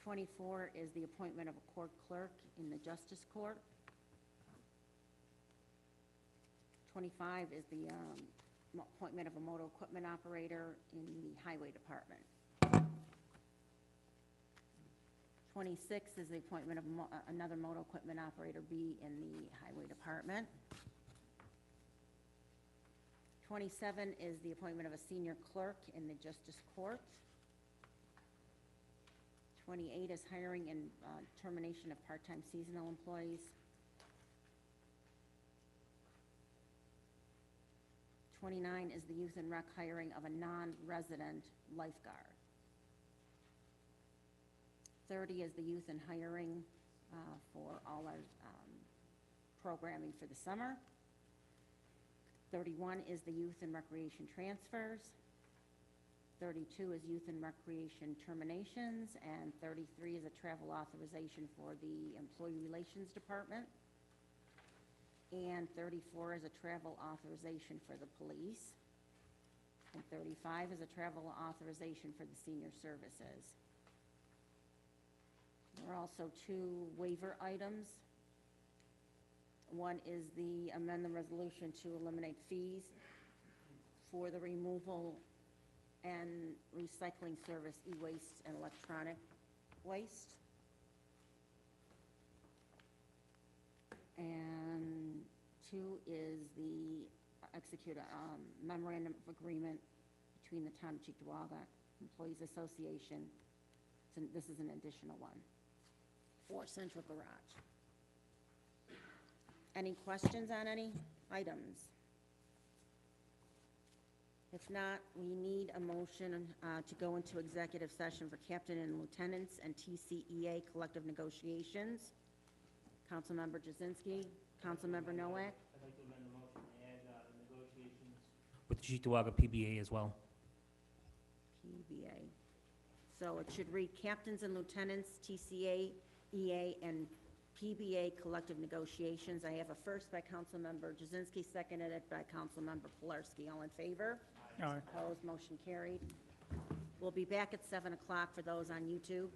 24 is the appointment of a court clerk in the Justice Court. 25 is the appointment of a motor equipment operator in the Highway Department. 26 is the appointment of another motor equipment operator B in the Highway Department. 27 is the appointment of a senior clerk in the Justice Court. 28 is hiring and termination of part-time seasonal employees. 29 is the youth and rec hiring of a non-resident lifeguard. 30 is the youth and hiring for all our programming for the summer. 31 is the youth and recreation transfers. 32 is youth and recreation terminations, and 33 is a travel authorization for the Employee Relations Department. And 34 is a travel authorization for the police. And 35 is a travel authorization for the senior services. There are also two waiver items. One is the amend the resolution to eliminate fees for the removal and recycling service, e-waste and electronic waste. And two is the execute a memorandum of agreement between the Town of Cheektowaga Employees Association. So this is an additional one for Central Garage. Any questions on any items? If not, we need a motion to go into executive session for captain and lieutenants and TCEA collective negotiations. Councilmember Jazinski, Councilmember Nowak. I'd like to amend the motion to add negotiations with the Cheektowaga PBA as well. PBA. So it should read captains and lieutenants, TCA, EA, and PBA collective negotiations. I have a first by Councilmember Jazinski, seconded it by Councilmember Pilarski. All in favor? Aye. Opposed, motion carried. We'll be back at 7 o'clock for those on YouTube.